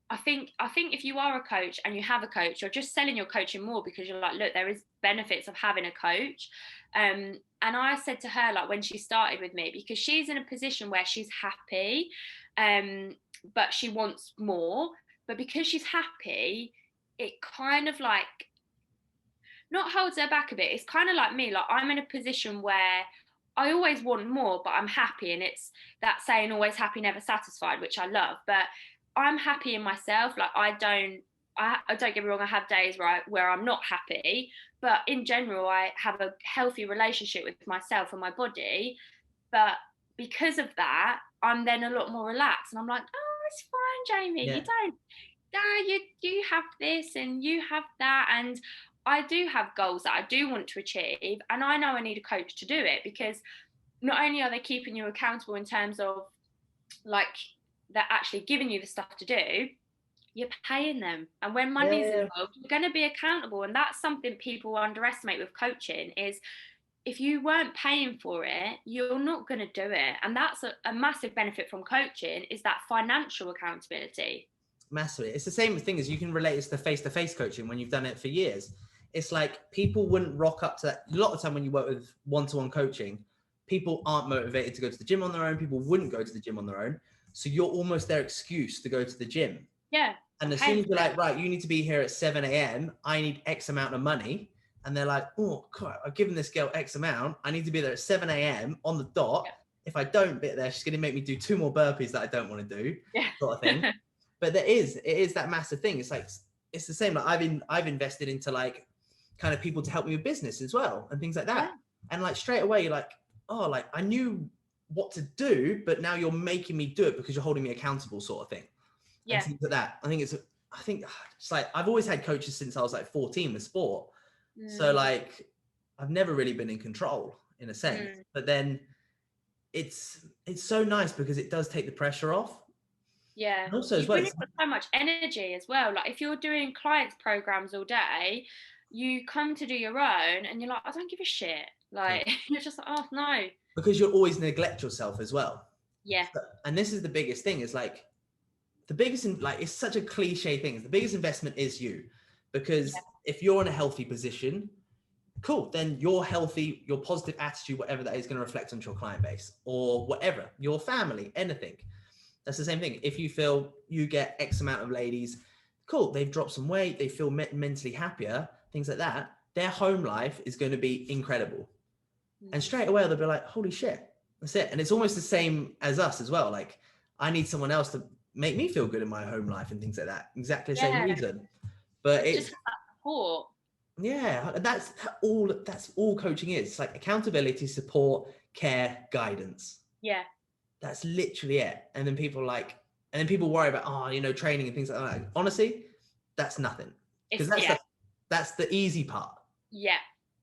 I think if you are a coach and you have a coach, you're just selling your coaching more, because you're like, look, there is benefits of having a coach. And I said to her, like, when she started with me, because she's in a position where she's happy, but she wants more. But because she's happy, it kind of like not holds her back a bit. It's kind of like me. Like, I'm in a position where I always want more, but I'm happy. And it's that saying, always happy, never satisfied, which I love. But I'm happy in myself. Like, I don't get me wrong, I have days where I'm not happy, but in general, I have a healthy relationship with myself and my body. But because of that, I'm then a lot more relaxed, and I'm like, oh, it's fine, Jamie. You don't, you have this and you have that. And I do have goals that I do want to achieve, and I know I need a coach to do it, because not only are they keeping you accountable in terms of like they're actually giving you the stuff to do, you're paying them. And when money's involved, you're going to be accountable. And that's something people underestimate with coaching, is if you weren't paying for it, you're not going to do it. And that's a massive benefit from coaching, is that financial accountability. Massively. It's the same thing as you can relate it to the face-to-face coaching when you've done it for years. It's like people wouldn't rock up to that. A lot of the time when you work with one-to-one coaching, people aren't motivated to go to the gym on their own. People wouldn't go to the gym on their own. So you're almost their excuse to go to the gym. Yeah. And as soon as you're like, right, you need to be here at 7 a.m., I need X amount of money. And they're like, oh, God, I've given this girl X amount. I need to be there at 7 a.m. on the dot. Yeah. If I don't be there, she's going to make me do 2 more burpees that I don't want to do, sort of thing. But it is that massive thing. It's like, it's the same. Like I've invested into like kind of people to help me with business as well and things like that. Yeah. And like straight away, you're like, oh, like I knew what to do, but now you're making me do it because you're holding me accountable, sort of thing. And things like that. I think it's like, I've always had coaches since I was like 14 with sport. So like, I've never really been in control in a sense, but then it's so nice because it does take the pressure off. Yeah. And also as You've well, really got so much energy as well. Like if you're doing clients programs all day, you come to do your own and you're like, I don't give a shit. Like you're just like, oh no. because you'll always neglect yourself as well. Yeah. And this is the biggest thing, is like, the biggest, like, it's such a cliche thing, the biggest investment is you, because if you're in a healthy position, cool, then your healthy, your positive attitude, whatever that is, going to reflect onto your client base or whatever, your family, anything. That's the same thing. If you feel you get X amount of ladies, cool, they've dropped some weight, they feel mentally happier, things like that, their home life is going to be incredible. And straight away they'll be like, holy shit, that's it. And it's almost the same as us as well. Like, I need someone else to make me feel good in my home life and things like that. Exactly the same reason. But it's just that support. Yeah, that's all coaching is. It's like accountability, support, care, guidance. Yeah. That's literally it. And then people worry about, training and things like that. Honestly, that's nothing. Because that's the easy part. Yeah,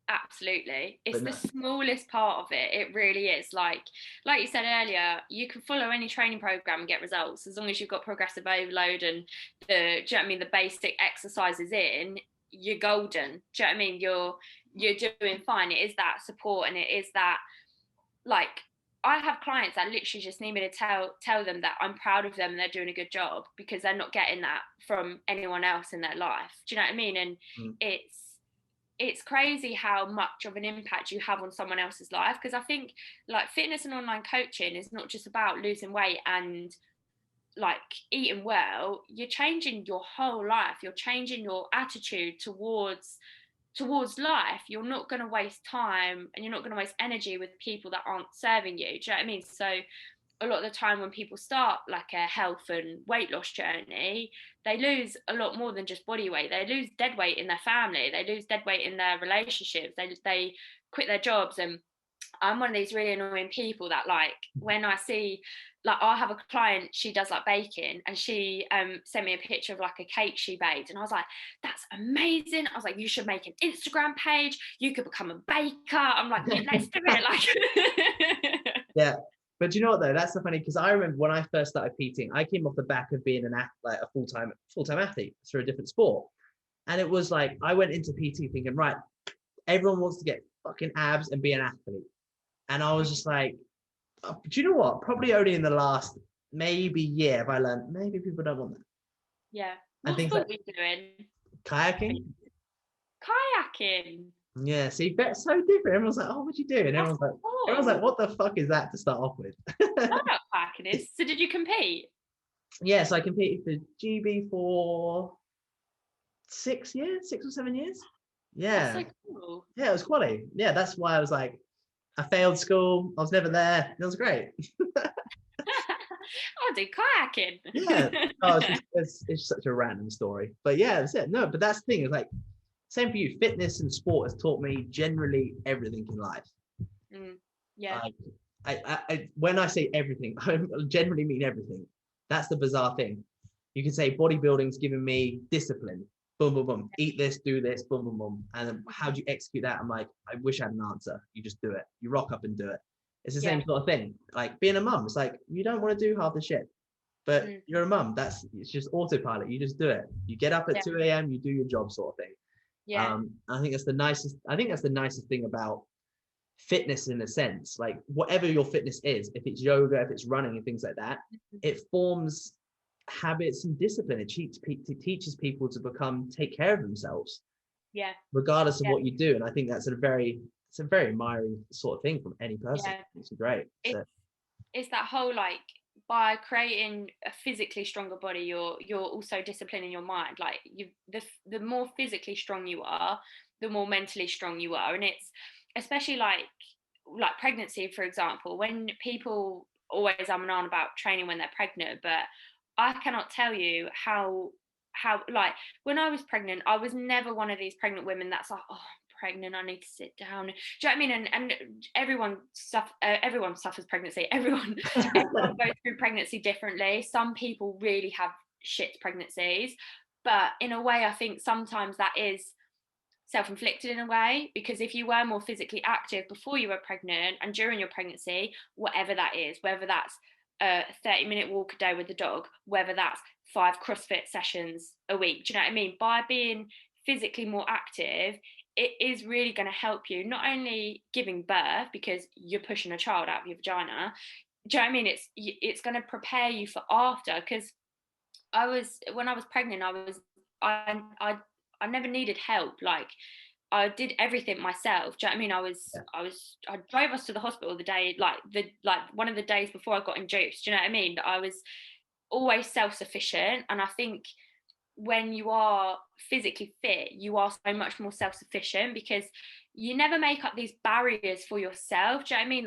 absolutely. It's the smallest part of it. It really is. Like you said earlier, you can follow any training program and get results as long as you've got progressive overload and the basic exercises in. You're golden. Do you know what I mean? You're doing fine. It is that support, and it is that, like, I have clients that literally just need me to tell them that I'm proud of them and they're doing a good job, because they're not getting that from anyone else in their life. Do you know what I mean? And it's crazy how much of an impact you have on someone else's life, because I think like fitness and online coaching is not just about losing weight and like eating well. You're changing your whole life. You're changing your attitude towards life. You're not going to waste time and you're not going to waste energy with people that aren't serving you. Do you know what I mean? So a lot of the time when people start like a health and weight loss journey, they lose a lot more than just body weight. They lose dead weight in their family. They lose dead weight in their relationships. They quit their jobs. And I'm one of these really annoying people that, like, when I see, like, I'll have a client, she does like baking, and she sent me a picture of like a cake she baked, and I was like, that's amazing. I was like, you should make an Instagram page, you could become a baker. I'm like, let's do it. Like yeah. But you know what though, that's so funny, because I remember when I first started PTing, I came off the back of being a full-time athlete through a different sport. And it was like, I went into PT thinking, right, everyone wants to get fucking abs and be an athlete. And I was just like, oh, do you know what? Probably only in the last maybe year have I learned maybe people don't want that. Yeah. What sport were you doing? Kayaking. Yeah, see, that's so different. Everyone's like, "Oh, what you doing?" Everyone's like, "What the fuck is that?" To start off with. I don't know what kayaking is. So did you compete? Yes, I competed for GB for 6 or 7 years. Yeah. That's so cool. Yeah, it was quality. Yeah, that's why I was like, I failed school. I was never there. It was great. I'll do kayaking. Yeah. Oh, it's such a random story. But yeah, that's it. No, but that's the thing. It's like, same for you. Fitness and sport has taught me generally everything in life. Yeah. I when I say everything, I generally mean everything. That's the bizarre thing. You can say bodybuilding's given me discipline. Boom, boom, boom. Eat this, do this, boom, boom, boom. And then how do you execute that? I'm like, I wish I had an answer. You just do it. You rock up and do it. It's the same sort of thing. Like being a mum, it's like, you don't want to do half the shit, but you're a mum. It's just autopilot. You just do it. You get up at 2 a.m., you do your job, sort of thing. Yeah. I think that's the nicest thing about fitness, in a sense. Like whatever your fitness is, if it's yoga, if it's running and things like that, it forms habits and discipline. It teaches people to take care of themselves, regardless of what you do. And I think that's a very admiring sort of thing from any person. It's great. It's that whole, like, by creating a physically stronger body, you're also disciplining your mind. Like the more physically strong you are, the more mentally strong you are. And it's especially like pregnancy, for example, when people always on about training when they're pregnant, but I cannot tell you how like when I was pregnant, I was never one of these pregnant women that's like, oh, I'm pregnant, I need to sit down. Do you know what I mean? And everyone suffers pregnancy. Everyone goes through pregnancy differently. Some people really have shit pregnancies, but in a way I think sometimes that is self-inflicted in a way, because if you were more physically active before you were pregnant and during your pregnancy, whatever that is, whether that's a 30-minute walk a day with the dog, whether that's 5 CrossFit sessions a week, do you know what I mean? By being physically more active, it is really going to help you, not only giving birth because you're pushing a child out of your vagina, do you know what I mean? It's going to prepare you for after, because when I was pregnant, I never needed help. Like, I did everything myself. Do you know what I mean? I drove us to the hospital the day, like one of the days before I got induced. Do you know what I mean? But I was always self-sufficient, and I think when you are physically fit, you are so much more self-sufficient because you never make up these barriers for yourself. Do you know what I mean?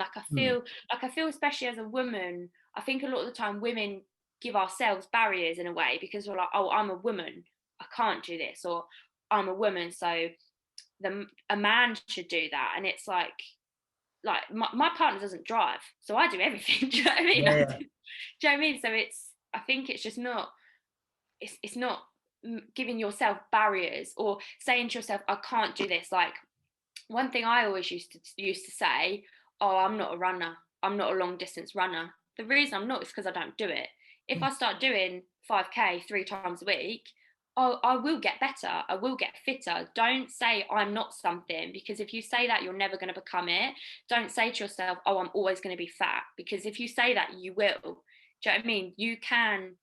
I feel especially as a woman, I think a lot of the time women give ourselves barriers in a way because we're like, oh, I'm a woman, I can't do this, or I'm a woman, so a man should do that. And it's like my partner doesn't drive, so I do everything. Do you know what I mean? Yeah. Do you know what I mean? So I think it's just not, it's not giving yourself barriers or saying to yourself, I can't do this. Like, one thing I always used to say, oh, I'm not a runner, I'm not a long distance runner. The reason I'm not is because I don't do it. If I start doing 5k 3 times a week, I will get better, I will get fitter. Don't say I'm not something, because if you say that, you're never going to become it. Don't say to yourself, oh, I'm always going to be fat, because if you say that, you will. Do you know what I mean? You can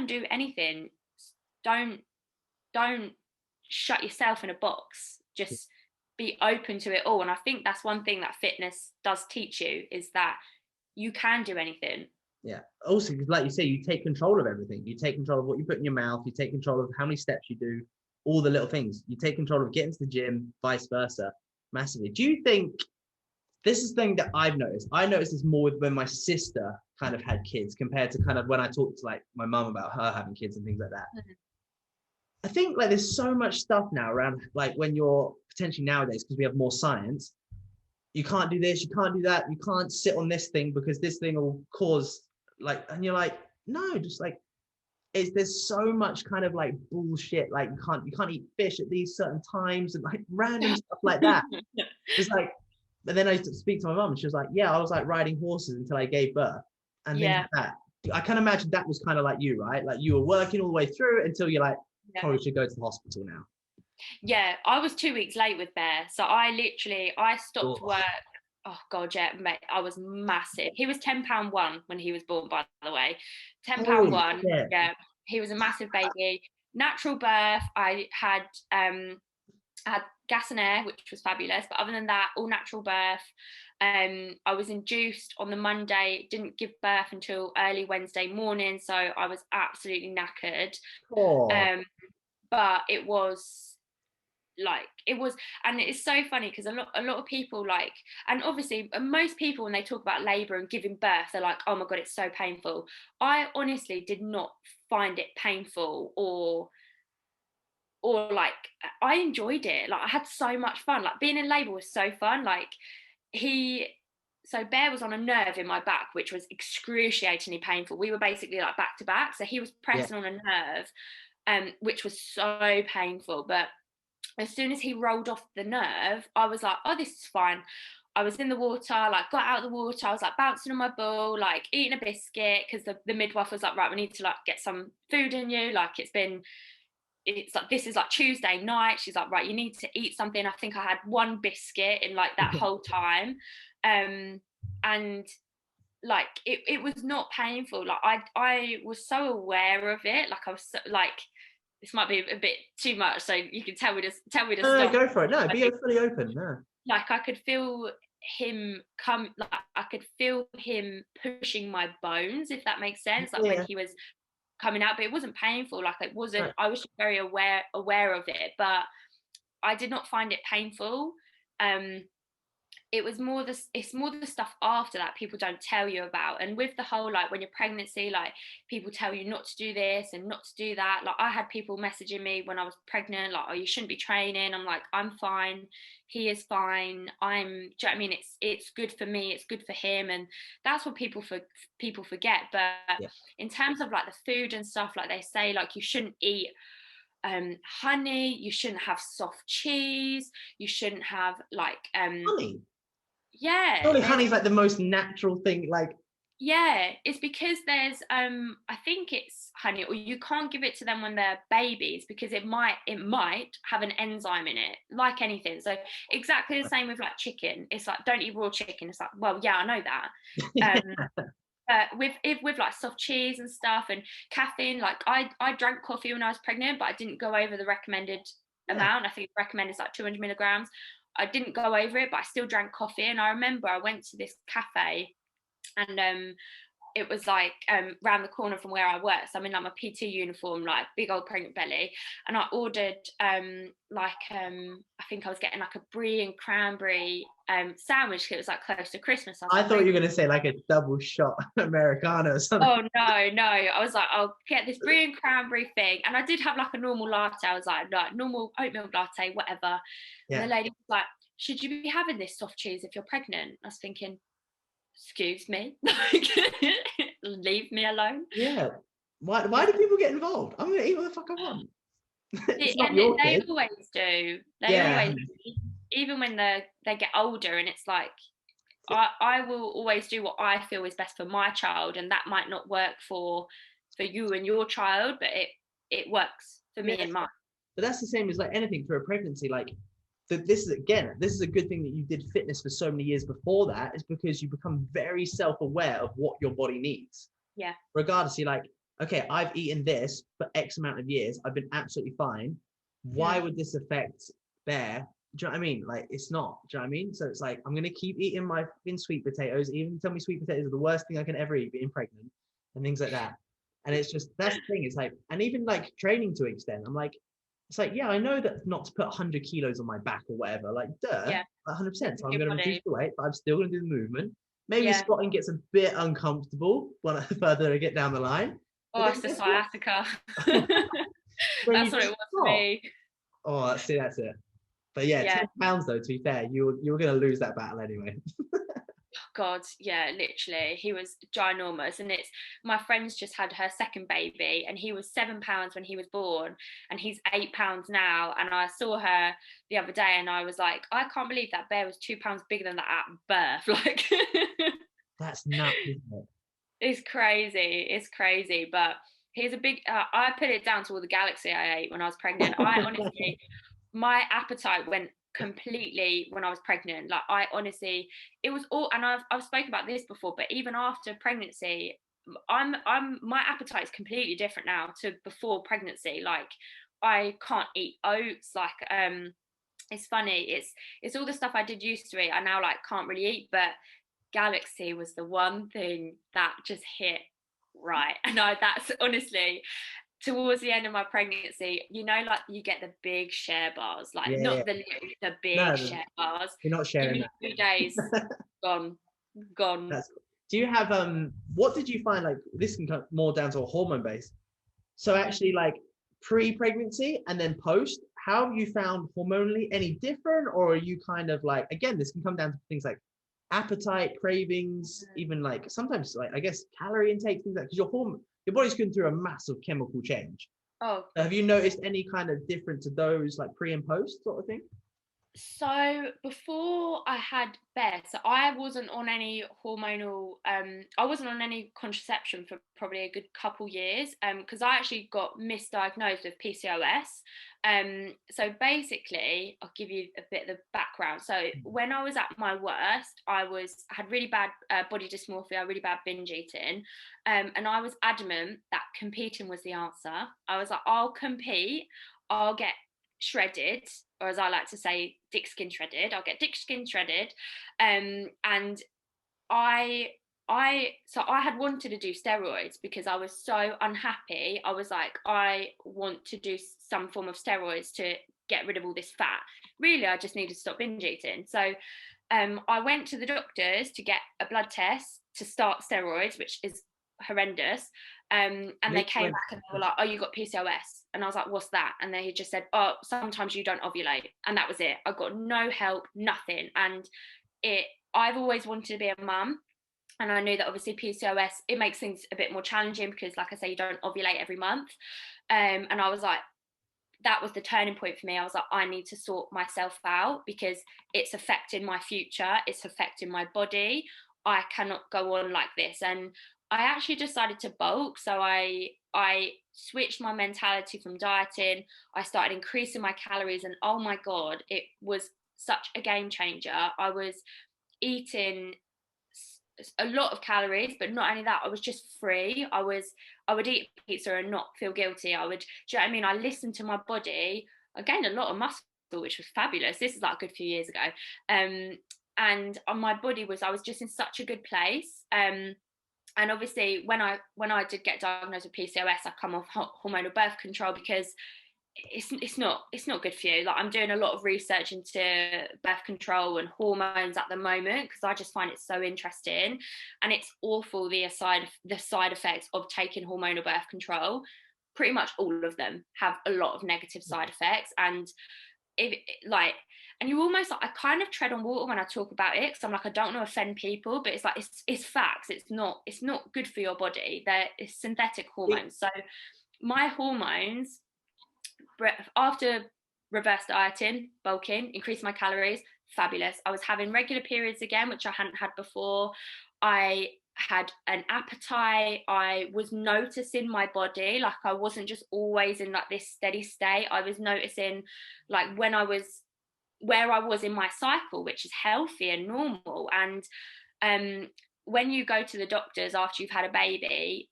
do anything. Don't shut yourself in a box. Just be open to it all. And I think that's one thing that fitness does teach you, is that you can do anything. Yeah. Also, like you say, you take control of everything. You take control of what you put in your mouth. You take control of how many steps you do, all the little things. You take control of getting to the gym, vice versa, massively. Do you think this is the thing that I've noticed? I noticed this more when my sister kind of had kids compared to kind of when I talked to like my mum about her having kids and things like that. Mm-hmm. I think like there's so much stuff now around, like when you're potentially nowadays, because we have more science, you can't do this, you can't do that, you can't sit on this thing because this thing will cause like, and you're like, no, just like, there's so much kind of like bullshit, like you can't eat fish at these certain times and like random stuff like that. It's like, but then I used to speak to my mum and she was like, yeah, I was like riding horses until I gave birth and things like that. I can imagine that was kind of like you, right? Like you were working all the way through until you're like, probably should go to the hospital now. Yeah, I was 2 weeks late with Bear, so I stopped work. Oh god, yeah, mate, I was massive. He was £10 when he was born, by the way. £10. Yeah, he was a massive baby. Natural birth. I had gas and air, which was fabulous, but other than that, all natural birth. I was induced on the Monday, didn't give birth until early Wednesday morning, so I was absolutely knackered. But it was, and it's so funny because a lot of people, like, and obviously most people when they talk about labor and giving birth, they're like, oh my god, it's so painful. I honestly did not find it painful, or like, I enjoyed it. Like, I had so much fun. Like, being in labor was so fun. Like, so Bear was on a nerve in my back, which was excruciatingly painful. We were basically like back to back, so he was pressing on a nerve, which was so painful. But as soon as he rolled off the nerve, I was like, oh, this is fine. I was in the water, like got out of the water, I was like bouncing on my ball, like eating a biscuit, because the midwife was like, right, we need to like get some food in you, like it's like, this is like Tuesday night. She's like, right, you need to eat something. I think I had one biscuit in like that whole time. And like it was not painful. Like I was so aware of it. Like I was so, like, this might be a bit too much, so you can tell me to stop. No, go for it. No, be fully open. No. Like, I could feel him like I could feel him pushing my bones, if that makes sense. Like when he was coming out, but it wasn't painful. Like, it wasn't. Right. I was just very aware of it, but I did not find it painful. it was more it's more the stuff after that people don't tell you about. And with the whole, like, when you're pregnancy, like, people tell you not to do this and not to do that. Like, I had people messaging me when I was pregnant, like, oh, you shouldn't be training. I'm like, I'm fine, he is fine, do you know what I mean? It's good for me, it's good for him. And that's what people forget. But Yeah. in terms of like the food and stuff, like, they say, like, you shouldn't eat honey, you shouldn't have soft cheese, you shouldn't have like Honey. yeah, Surely there's honey's like the most natural thing. Like, yeah, it's because there's I think it's honey, or you can't give it to them when they're babies because it might have an enzyme in it, like anything. So exactly the same with like chicken. It's like, don't eat raw chicken. It's like, well, yeah, I know that. With like soft cheese and stuff and caffeine, like, I drank coffee when I was pregnant, but I didn't go over the recommended yeah. amount. I think recommended is like 200 milligrams. I didn't go over it, but I still drank coffee. And I remember I went to this cafe, and it was like round the corner from where I work. So I'm in like my PT uniform, like big old pregnant belly, and I ordered I think I was getting like a brie and cranberry sandwich because it was like close to Christmas. I Like, thought you were gonna say like a double shot Americano or something. oh no, I was like, I'll get this brie and cranberry thing. And I did have like a normal latte. I was like, no, normal oat milk latte, whatever. And the Yeah. lady was like, should you be having this soft cheese if you're pregnant? I was thinking, excuse me, like, leave me alone. Yeah. Why do people get involved? I'm gonna eat what the fuck I want. It's not And your they kid. always do. They Yeah. always, even when they get older, and it's like, I will always do what I feel is best for my child, and that might not work for you and your child, but it works for Yeah. me and mine. But that's the same as like anything for a pregnancy. Like, this is a good thing that you did fitness for so many years before that, is because you become very self-aware of what your body needs. Yeah. Regardless, you're like, okay, I've eaten this for X amount of years. I've been absolutely fine. Why would this affect Bear? Do you know what I mean? Like, it's not. Do you know what I mean? So it's like, I'm gonna keep eating my sweet potatoes. Even tell me sweet potatoes are the worst thing I can ever eat, being pregnant and things like that. And it's just, that's the thing. It's like, and even like training to an extent, I'm like, it's like, yeah, I know that not to put 100 kilos on my back or whatever, like, Yeah. 100%. So I'm Your going to reduce body. the weight, but I'm still going to do the movement. Maybe Yeah. squatting gets a bit uncomfortable when further I get down the line. Oh, it's the sciatica. That's what it was for me. Oh, see, that's it. But yeah, Yeah. 10 pounds though, to be fair, you were going to lose that battle anyway. God, yeah, literally, he was ginormous. And it's, my friend's just had her second baby, and he was 7 pounds when he was born, and he's 8 pounds now. And I saw her the other day, and I was like, I can't believe that Bear was 2 pounds bigger than that at birth. Like, That's nuts, isn't it? it's crazy. But he's a big. I put it down to all the galaxy I ate when I was pregnant. I honestly, my appetite went completely when I was pregnant. Like, I honestly, it was all, and I've spoken about this before, but even after pregnancy, I'm my appetite is completely different now to before pregnancy. Like, I can't eat oats. Like, it's funny. It's all the stuff I did used to eat. I now like can't really eat, but Galaxy was the one thing that just hit right. And that's honestly, towards the end of my pregnancy, like, you get the big share bars, like, Yeah, not the little, the big no, share bars. you're not Give sharing me that. 2 days, gone. That's cool. Do you have what did you find, like, this can come more down to a hormone base? So actually, like, pre-pregnancy and then post, how have you found hormonally any different? Or are you kind of like, again, this can come down to things like appetite, cravings, even like sometimes, like, I guess calorie intake, things like, because your body's going through a massive chemical change. Oh, Have you noticed any kind of difference to those, like pre and post sort of thing? so before I had Beth, so I wasn't on any hormonal, I wasn't on any contraception for probably a good couple years, because I actually got misdiagnosed with PCOS. So basically, I'll give you a bit of the background. So when I was at my worst, I had really bad body dysmorphia, really bad binge eating, and I was adamant that competing was the answer. I was like, I'll compete, I'll get shredded, or as I like to say, dick skin shredded. I'll get dick skin shredded. And I had wanted to do steroids because I was so unhappy. I was like, I want to do some form of steroids to get rid of all this fat. Really, I just needed to stop binge eating. So I went to the doctors to get a blood test to start steroids, which is horrendous. And they came back and they were like, "Oh, you got PCOS." And I was like, "What's that?" And they just said, "Oh, sometimes you don't ovulate." And that was it. I got no help, nothing. And I've always wanted to be a mum. And I knew that obviously PCOS, it makes things a bit more challenging because, like I say, you don't ovulate every month. And I was like, that was the turning point for me. I was like, I need to sort myself out because it's affecting my future. It's affecting my body. I cannot go on like this. And I actually decided to bulk. So I switched my mentality from dieting. I started increasing my calories, and oh my God, it was such a game changer. I was eating a lot of calories, but not only that, I was just free. I would eat pizza and not feel guilty. Do you know what I mean? I listened to my body. I gained a lot of muscle, which was fabulous. This is like a good few years ago. And my body I was just in such a good place. And obviously when I did get diagnosed with PCOS, I come off hormonal birth control because it's not good for you. Like, I'm doing a lot of research into birth control and hormones at the moment because I just find it so interesting, and it's awful the side effects of taking hormonal birth control. Pretty much all of them have a lot of negative side effects, and and you almost like, I kind of tread on water when I talk about it because I'm like, I don't want to offend people, but it's like it's facts. It's not good for your body. It's synthetic hormones. So my hormones, after reverse dieting, bulking, increased my calories, fabulous. I was having regular periods again, which I hadn't had before. I had an appetite. I was noticing my body. Like, I wasn't just always in like this steady state. I was noticing like where I was in my cycle, which is healthy and normal. And when you go to the doctors after you've had a baby,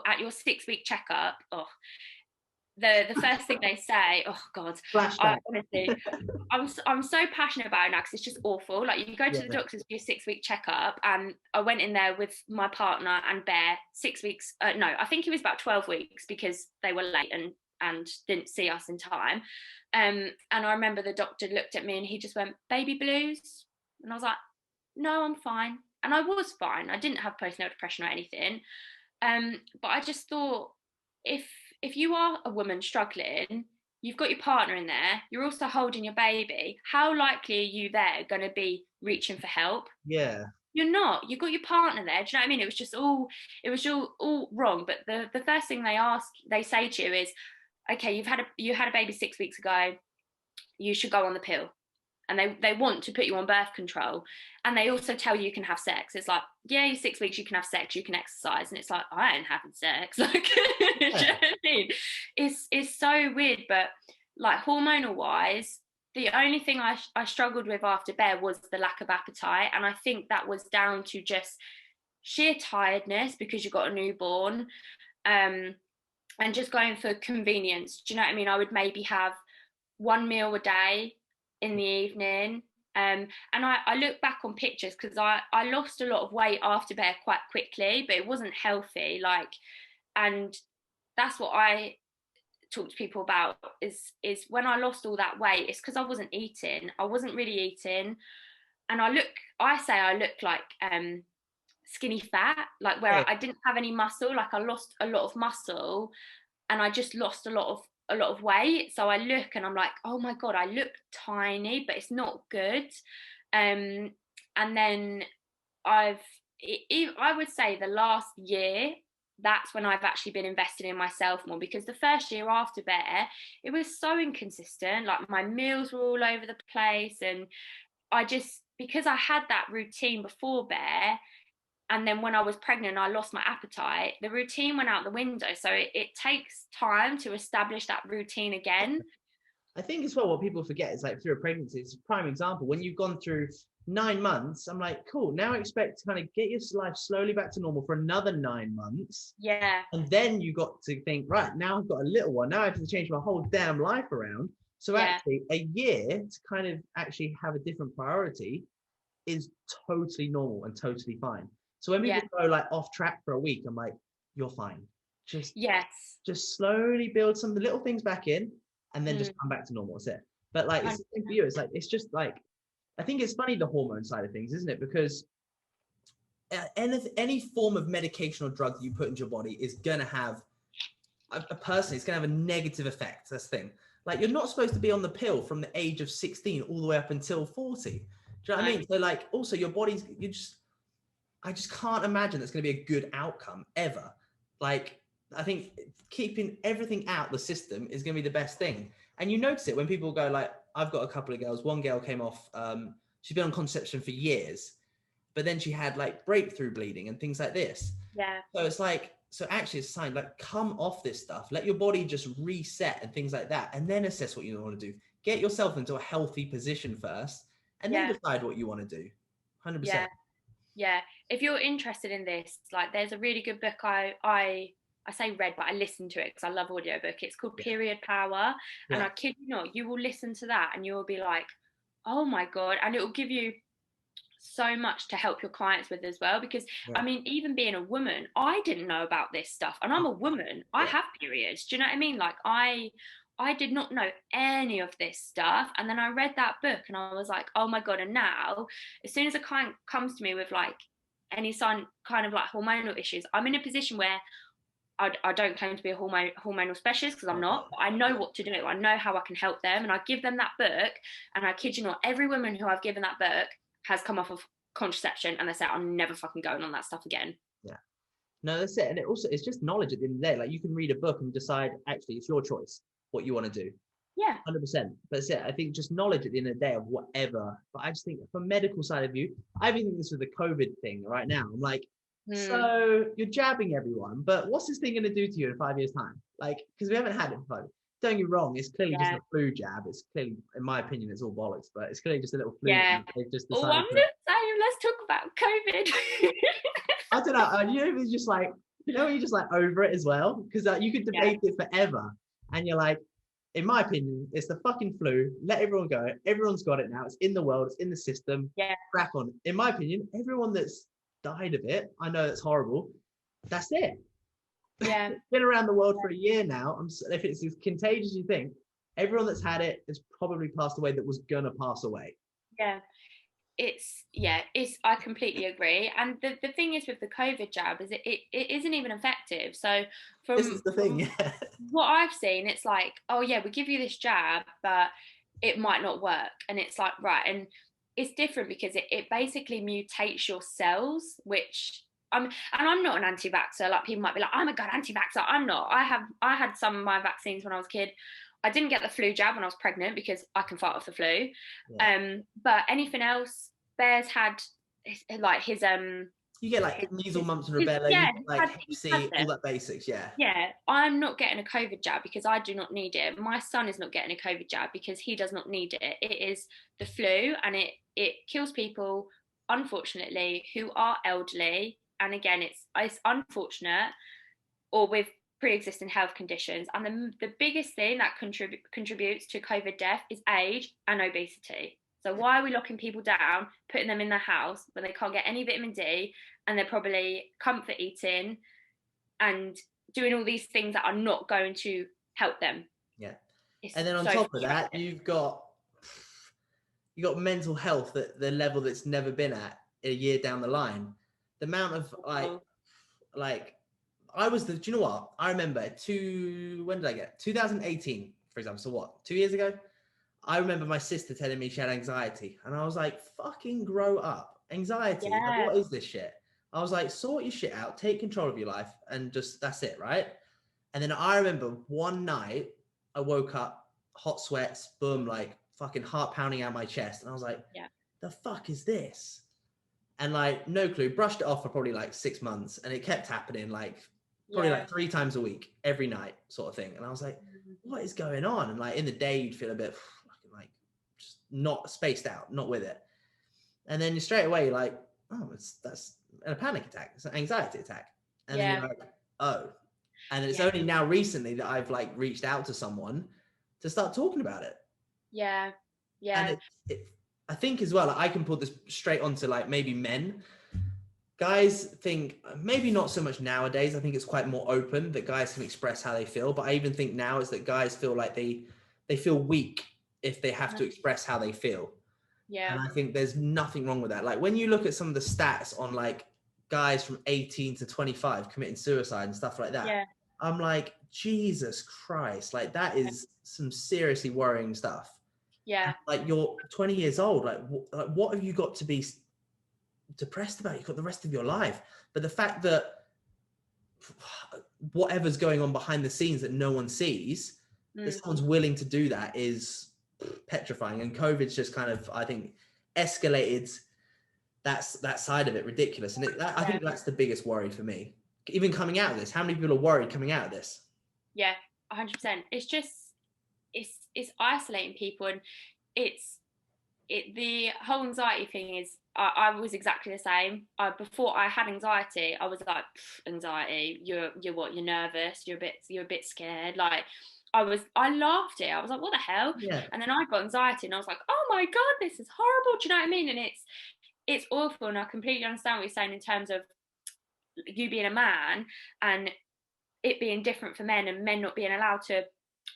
at your 6-week checkup, the first thing they say, oh God, honestly, I'm so passionate about it now because it's just awful. Like, you go to the doctors for your 6-week checkup, and I went in there with my partner and Bear 6 weeks. No, I think it was about 12 weeks because they were late and didn't see us in time. And I remember the doctor looked at me and he just went, "Baby blues?" And I was like, "No, I'm fine." And I was fine. I didn't have postnatal depression or anything. But I just thought, if you are a woman struggling, you've got your partner in there, you're also holding your baby, how likely are you there going to be reaching for help? Yeah. You're not. You've got your partner there. Do you know what I mean? It was all wrong. But the first thing they say to you is, okay, you had a baby 6 weeks ago, you should go on the pill. And they want to put you on birth control, and they also tell you can have sex. It's like, yeah, you're 6 weeks, you can have sex, you can exercise, and it's like, I ain't having sex. Like, do you know what I mean? It's so weird. But like, hormonal wise, the only thing I struggled with after Bear was the lack of appetite, and I think that was down to just sheer tiredness because you got a newborn, and just going for convenience. Do you know what I mean? I would maybe have one meal a day in the evening. And I look back on pictures because I lost a lot of weight after Bear quite quickly, but it wasn't healthy. Like, and that's what I talk to people about is when I lost all that weight, it's because I wasn't eating. I wasn't really eating. And I look like skinny fat, like where I didn't have any muscle. Like, I lost a lot of muscle and I just lost a lot of weight. So I look and I'm like, oh my God, I look tiny, but it's not good. And then I would say the last year, that's when I've actually been investing in myself more, because the first year after Bear, it was so inconsistent. Like, my meals were all over the place, and because I had that routine before Bear, and then when I was pregnant, I lost my appetite, the routine went out the window. So it takes time to establish that routine again. I think as well, what people forget is, like, through a pregnancy, it's a prime example. When you've gone through 9 months, I'm like, cool, now I expect to kind of get your life slowly back to normal for another 9 months. Yeah. And then you got to think, right, now I've got a little one. Now I have to change my whole damn life around. So actually, a year to kind of actually have a different priority is totally normal and totally fine. So when people go like off track for a week, I'm like, you're fine. Just slowly build some of the little things back in, and then just come back to normal. That's it. But like, it's the same for you. It's like, it's just like, I think it's funny, the hormone side of things, isn't it? Because any form of medication or drug that you put into your body is going to have a person, it's going to have a negative effect. That's the thing. Like, you're not supposed to be on the pill from the age of 16 all the way up until 40. Do you know what I mean? So like, also your body's, I just can't imagine that's going to be a good outcome ever. Like, I think keeping everything out the system is going to be the best thing. And you notice it when people go like, I've got a couple of girls. One girl came off, she's been on contraception for years, but then she had like breakthrough bleeding and things like this. Yeah. So it's like, so actually it's a sign, like, come off this stuff, let your body just reset and things like that, and then assess what you want to do. Get yourself into a healthy position first, and then decide what you want to do. 100%. Yeah. If you're interested in this, like, there's a really good book I say read, but I listened to it because I love audiobook. It's called Period Power. And I kid you not, you will listen to that and you'll be like, oh my God. And it will give you so much to help your clients with as well. Because I mean, even being a woman, I didn't know about this stuff. And I'm a woman. I have periods. Do you know what I mean? Like, I did not know any of this stuff. And then I read that book and I was like, oh my God. And now, as soon as a client comes to me with like any kind of like hormonal issues, I'm in a position where I don't claim to be a hormonal specialist, because I'm not, but I know what to do. I know how I can help them. And I give them that book. And I kid you not, every woman who I've given that book has come off of contraception and they say, I'm never fucking going on that stuff again. Yeah. No, that's it. And it's just knowledge at the end of the day. Like, you can read a book and decide, actually, it's your choice what you want to do. Yeah. 100%. But that's it. I think just knowledge at the end of the day of whatever. But I just think from medical side of view, I even think this with the COVID thing right now. I'm like, so you're jabbing everyone, but what's this thing going to do to you in 5 years' time? Like, because we haven't had it for 5 years. Don't get me wrong, it's clearly just a flu jab. It's clearly, in my opinion, it's all bollocks, but it's clearly just a little flu. Yeah. They've just I'm not saying let's talk about COVID. I don't know. You know, it's just like, you know, you're just like over it as well, because you could debate it forever, and you're like, in my opinion, it's the fucking flu. Let everyone go. Everyone's got it now. It's in the world. It's in the system. Yeah. Crack on. In my opinion, everyone that's died of it, I know it's horrible. That's it. Yeah. It's been around the world for a year now. If it's as contagious as you think, everyone that's had it has probably passed away that was gonna pass away. Yeah. I completely agree. And the thing is with the COVID jab is it isn't even effective. So this is the thing, what I've seen, it's like, oh yeah, we give you this jab, but it might not work. And it's like, right, and it's different because it basically mutates your cells, which and I'm not an anti-vaxxer. Like, people might be like, I'm a good anti-vaxxer. I'm not. I had some of my vaccines when I was a kid. I didn't get the flu jab when I was pregnant because I can fight off the flu. Yeah. But anything else, Bear's had like his you get like measles, mumps and rubella, like Hep C, all that basics, Yeah, I'm not getting a COVID jab because I do not need it. My son is not getting a COVID jab because he does not need it. It is the flu, and it kills people, unfortunately, who are elderly. And again, it's unfortunate, or with pre-existing health conditions. And the biggest thing that contributes to COVID death is age and obesity. So why are we locking people down, putting them in their house when they can't get any vitamin D, and they're probably comfort eating and doing all these things that are not going to help them? Yeah. And then on top of that, you've got mental health at the level that's never been at a year down the line. The amount of like I was do you know what? I remember when did I get 2018, for example. So what, 2 years ago? I remember my sister telling me she had anxiety, and I was like, fucking grow up. Anxiety, like, what is this shit? I was like, sort your shit out, take control of your life, and just, that's it, right? And then I remember one night I woke up, hot sweats, boom, like fucking heart pounding out my chest, and I was like, the fuck is this? And like, no clue, brushed it off for probably like 6 months, and it kept happening like probably like 3 times a week, every night sort of thing. And I was like, what is going on? And like in the day you'd feel a bit like just not spaced out, not with it. And then straight away you're like, oh, that's a panic attack, it's an anxiety attack. And then you're like, oh. And it's only now recently that I've like reached out to someone to start talking about it. Yeah. And I think as well, like, I can put this straight onto like maybe men. Guys think, maybe not so much nowadays, I think it's quite more open that guys can express how they feel. But I even think now is that guys feel like they feel weak if they have to express how they feel. Yeah. And I think there's nothing wrong with that. Like when you look at some of the stats on like guys from 18 to 25 committing suicide and stuff like that, Yeah. I'm like, Jesus Christ, like that is some seriously worrying stuff. Yeah. And, like you're 20 years old, like what have you got to be depressed about? You've got the rest of your life. But the fact that whatever's going on behind the scenes that no one sees, that someone's willing to do that is petrifying. And COVID's just kind of, I think, escalated that side of it ridiculous. And I think that's the biggest worry for me. Even coming out of this, how many people are worried coming out of this? Yeah, 100%. It's just, it's isolating people, and the whole anxiety thing is, I was exactly the same. Before I had anxiety, I was like, anxiety, you're what, you're nervous, you're a bit scared. Like I laughed it. I was like, what the hell? Yeah. And then I got anxiety and I was like, oh my God, this is horrible. Do you know what I mean? And it's awful. And I completely understand what you're saying in terms of you being a man and it being different for men, and men not being allowed to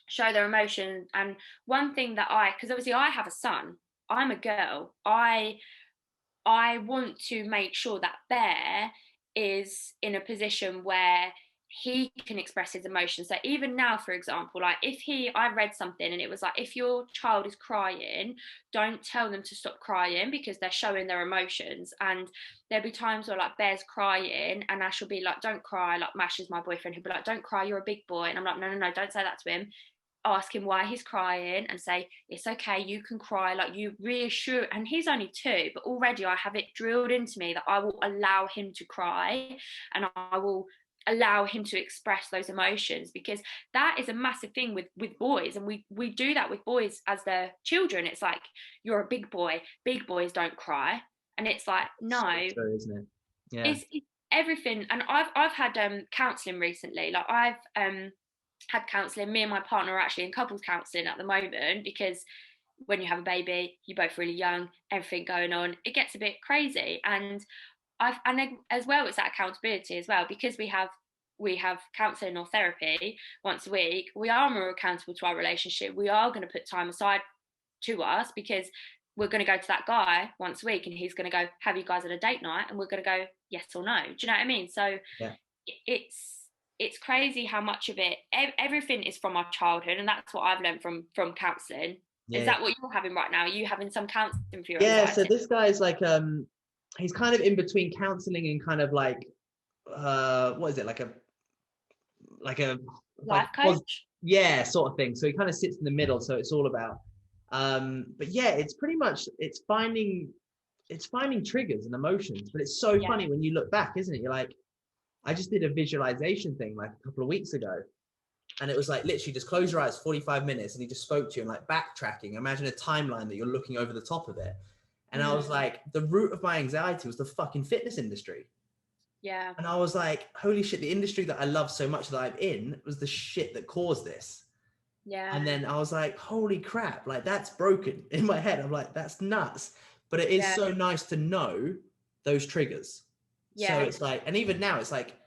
show their emotions. And one thing that because obviously I have a son, I'm a girl, I want to make sure that Bear is in a position where he can express his emotions. So even now, for example, like I read something and it was like, if your child is crying, don't tell them to stop crying because they're showing their emotions. And there'll be times where like Bear's crying and Ash will be like, don't cry. Like Mash is my boyfriend, he'll be like, don't cry, you're a big boy. And I'm like, no, don't say that to him. Ask him why he's crying and say, it's okay, you can cry. Like, you reassure. And he's only 2, but already I have it drilled into me that I will allow him to cry and I will allow him to express those emotions, because that is a massive thing with boys. And we do that with boys as their children. It's like, you're a big boy, big boys don't cry. And it's like, no, So, isn't it? Yeah. It's everything. And I've had counselling recently. Like I've had counselling. Me and my partner are actually in couples counselling at the moment, because when you have a baby, you're both really young, everything going on, it gets a bit crazy. And as well, it's that accountability as well, because we have counselling or therapy once a week. We are more accountable to our relationship. We are going to put time aside to us, because we're going to go to that guy once a week and he's going to go, have you guys had a date night? And we're going to go, yes or no. Do you know what I mean? So yeah. It's crazy how much of it, everything is from our childhood, and that's what I've learned from counselling. Is that what you're having right now? Are you having some counselling for your anxiety? So this guy's like he's kind of in between counselling and kind of like what is it, like a life coach? Yeah, sort of thing. So he kind of sits in the middle. So it's all about but yeah, it's pretty much it's finding triggers and emotions. But it's so funny when you look back, isn't it? You're like, I just did a visualization thing like a couple of weeks ago, and it was like literally just close your eyes 45 minutes and he just spoke to you and like backtracking. Imagine a timeline that you're looking over the top of it. And I was like, the root of my anxiety was the fucking fitness industry. Yeah. And I was like, holy shit, the industry that I love so much that I'm in was the shit that caused this. Yeah. And then I was like, holy crap, like that's broken in my head. I'm like, that's nuts. But it is so nice to know those triggers. So it's like, and even now it's like,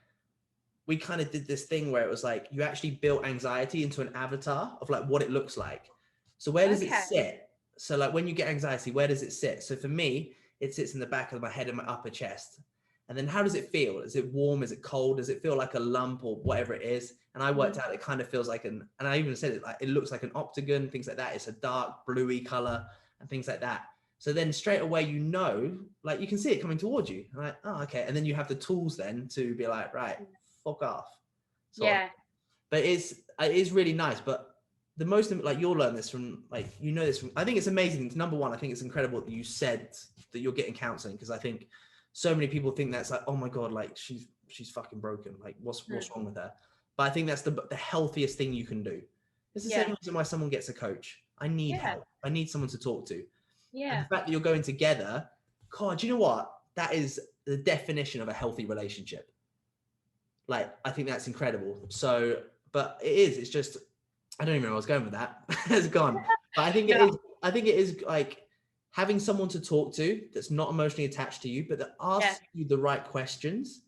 we kind of did this thing where it was like, you actually built anxiety into an avatar of like what it looks like. So where does it sit? So like when you get anxiety, where does it sit? So for me, it sits in the back of my head and my upper chest. And then how does it feel? Is it warm? Is it cold? Does it feel like a lump or whatever it is? And I worked out it kind of feels like and I even said it, like it looks like an octagon, things like that. It's a dark bluey color and things like that. So then straight away, you know, like you can see it coming towards you. I'm like, oh, okay. And then you have the tools then to be like, right, fuck off. But it is really nice. But the most, like you'll learn this from, like, you know this from, I think it's amazing. Number one, I think it's incredible that you said that you're getting counseling, because I think so many people think that's like, oh my God, like she's fucking broken. Like what's wrong with her? But I think that's the healthiest thing you can do. It's the same reason why someone gets a coach. I need help. I need someone to talk to. Yeah. And the fact that you're going together, God, do you know what? That is the definition of a healthy relationship. Like, I think that's incredible. So, but it's just, I don't even know where I was going with that. It's gone. But I think it is like having someone to talk to that's not emotionally attached to you, but that asks you the right questions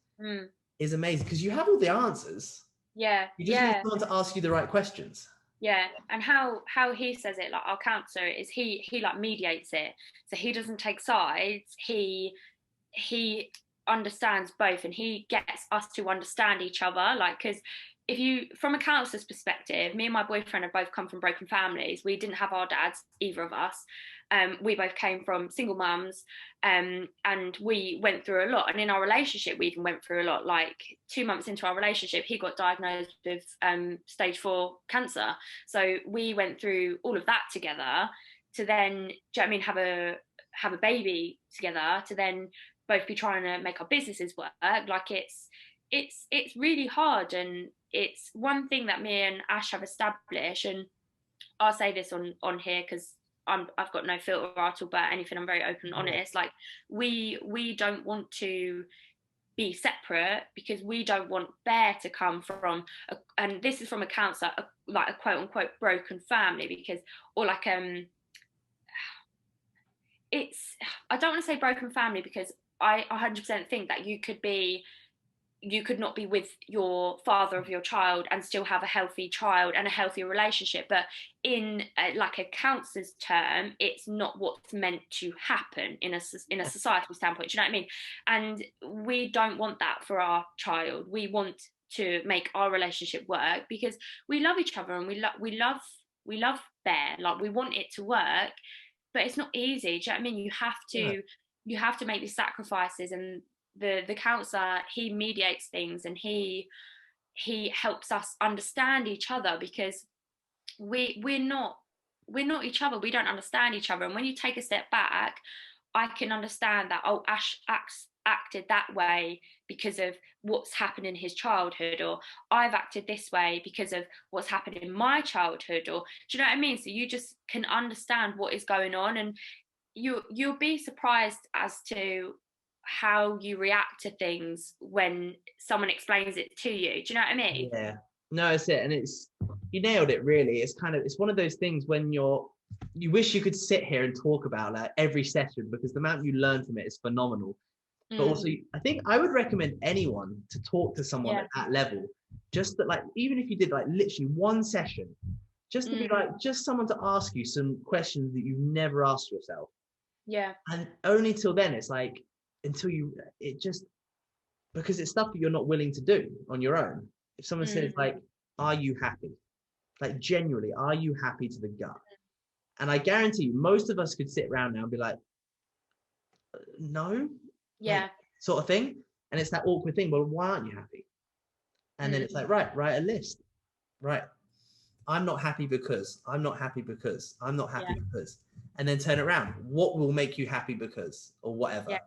is amazing, because you have all the answers. Yeah. You just need someone to ask you the right questions. Yeah, and how he says it, like our counsellor, is he like mediates it, so he doesn't take sides. He understands both, and he gets us to understand each other. Like, because if you, from a counselor's perspective, me and my boyfriend have both come from broken families. We didn't have our dads, either of us. We both came from single mums, and we went through a lot. And in our relationship, we even went through a lot. Like 2 months into our relationship, he got diagnosed with stage 4 cancer. So we went through all of that together. To then, do you know what I mean, have a baby together. To then both be trying to make our businesses work. Like it's really hard, and it's one thing that me and Ash have established, and I'll say this on here because I've got no filter at all about anything. I'm very open and honest. Like we don't want to be separate because we don't want Bear to come from and this is from a counsellor, like a quote unquote broken family, because, or like it's, I don't want to say broken family because I 100% think that you could not be with your father of your child and still have a healthy child and a healthy relationship, but in like a counselor's term, it's not what's meant to happen in a societal standpoint. Do you know what I mean? And we don't want that for our child. We want to make our relationship work because we love each other, and we love Bear. Like, we want it to work, but it's not easy. Do you know what I mean? You have to make these sacrifices, and the counselor, he mediates things, and he helps us understand each other, because we're not each other. We don't understand each other. And when you take a step back, I can understand that, oh, Ash acted that way because of what's happened in his childhood, or I've acted this way because of what's happened in my childhood, or do you know what I mean? So you just can understand what is going on, and you'll be surprised as to how you react to things when someone explains it to you. Do you know what I mean? Yeah, no, it's it. And it's, you nailed it, really. It's kind of, it's one of those things when you wish you could sit here and talk about like every session, because the amount you learn from it is phenomenal. But also, I think I would recommend anyone to talk to someone at that level. Just that, like, even if you did like literally one session, just to be like, just someone to ask you some questions that you've never asked yourself. Yeah. And only till then, it's like, until it just, because it's stuff that you're not willing to do on your own. If someone says like, are you happy? Like, genuinely, are you happy to the gut? And I guarantee you, most of us could sit around now and be like, no, Yeah. like, sort of thing. And it's that awkward thing. Well, why aren't you happy? And then it's like, right, write a list. Right. I'm not happy because, I'm not happy because, I'm not happy because, and then turn it around. What will make you happy because, or whatever. Yeah.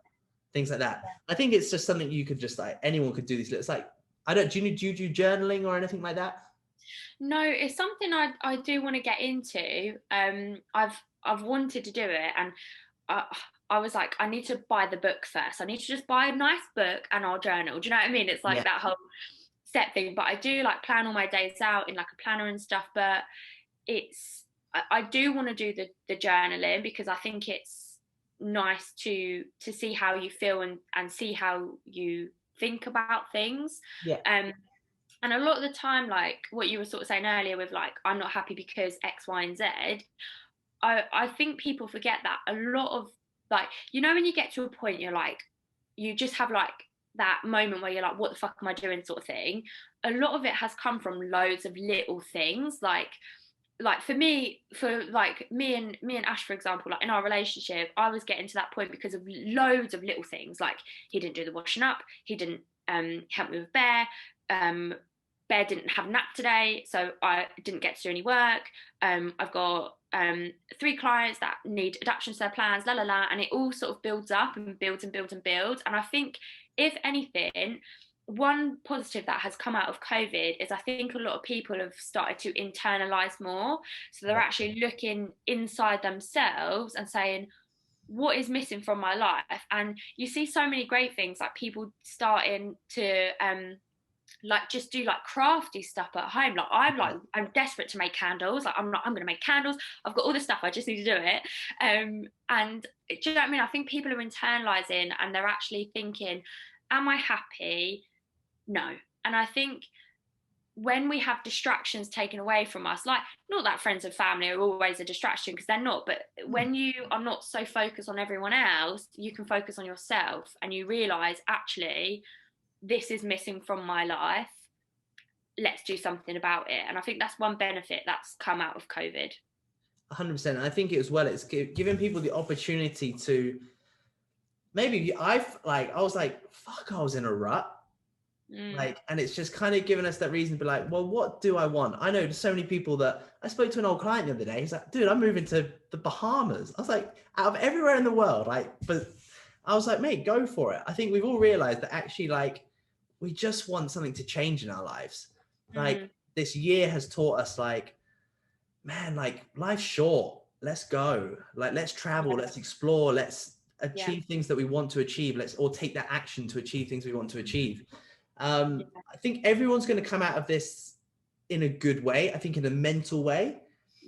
Things like that. I think it's just something you could just, like, anyone could do these. It's like, I don't, do you do journaling or anything like that? No, it's something I do want to get into. I've wanted to do it, and I was like, I need to buy the book first. I need to just buy a nice book and I'll journal. Do you know what I mean? It's like that whole set thing. But I do like plan all my days out in like a planner and stuff. But I do want to do the journaling, because I think it's nice to see how you feel, and see how you think about things. Yeah. And a lot of the time, like what you were sort of saying earlier with like, I'm not happy because X, Y, and Z, I think people forget that a lot of, like, you know, when you get to a point, you're like, you just have like that moment where you're like, what the fuck am I doing, sort of thing. A lot of it has come from loads of little things, like for me, me and Ash, for example, like in our relationship, I was getting to that point because of loads of little things. Like, he didn't do the washing up, he didn't help me with Bear, Bear didn't have a nap today, so I didn't get to do any work. I've got 3 clients that need adaptations to their plans, la la la, and it all sort of builds up and builds and builds and builds. And I think, if anything, one positive that has come out of COVID is I think a lot of people have started to internalize more. So they're actually looking inside themselves and saying, what is missing from my life? And you see so many great things, like people starting to like just do like crafty stuff at home. Like I'm desperate to make candles. Like I'm going to make candles. I've got all this stuff, I just need to do it. And do you know what I mean? I think people are internalizing, and they're actually thinking, am I happy? No. And I think when we have distractions taken away from us, like, not that friends and family are always a distraction, because they're not, but when you are not so focused on everyone else, you can focus on yourself, and you realize, actually, this is missing from my life, let's do something about it. And I think that's one benefit that's come out of COVID. 100%. And I think it's giving people the opportunity to, maybe I was like, fuck, I was in a rut. Like, and it's just kind of given us that reason to be like, well, what do I want? I know there's so many people that I spoke to an old client the other day. He's like, dude, I'm moving to the Bahamas. I was like, out of everywhere in the world, like, but I was like, mate, go for it. I think we've all realized that actually, like, we just want something to change in our lives. Like, this year has taught us, like, man, like, life's short. Let's go. Like, let's travel. Let's explore. Let's achieve things that we want to achieve. Or take that action to achieve things we want to achieve. I think everyone's going to come out of this in a good way. I think in a mental way,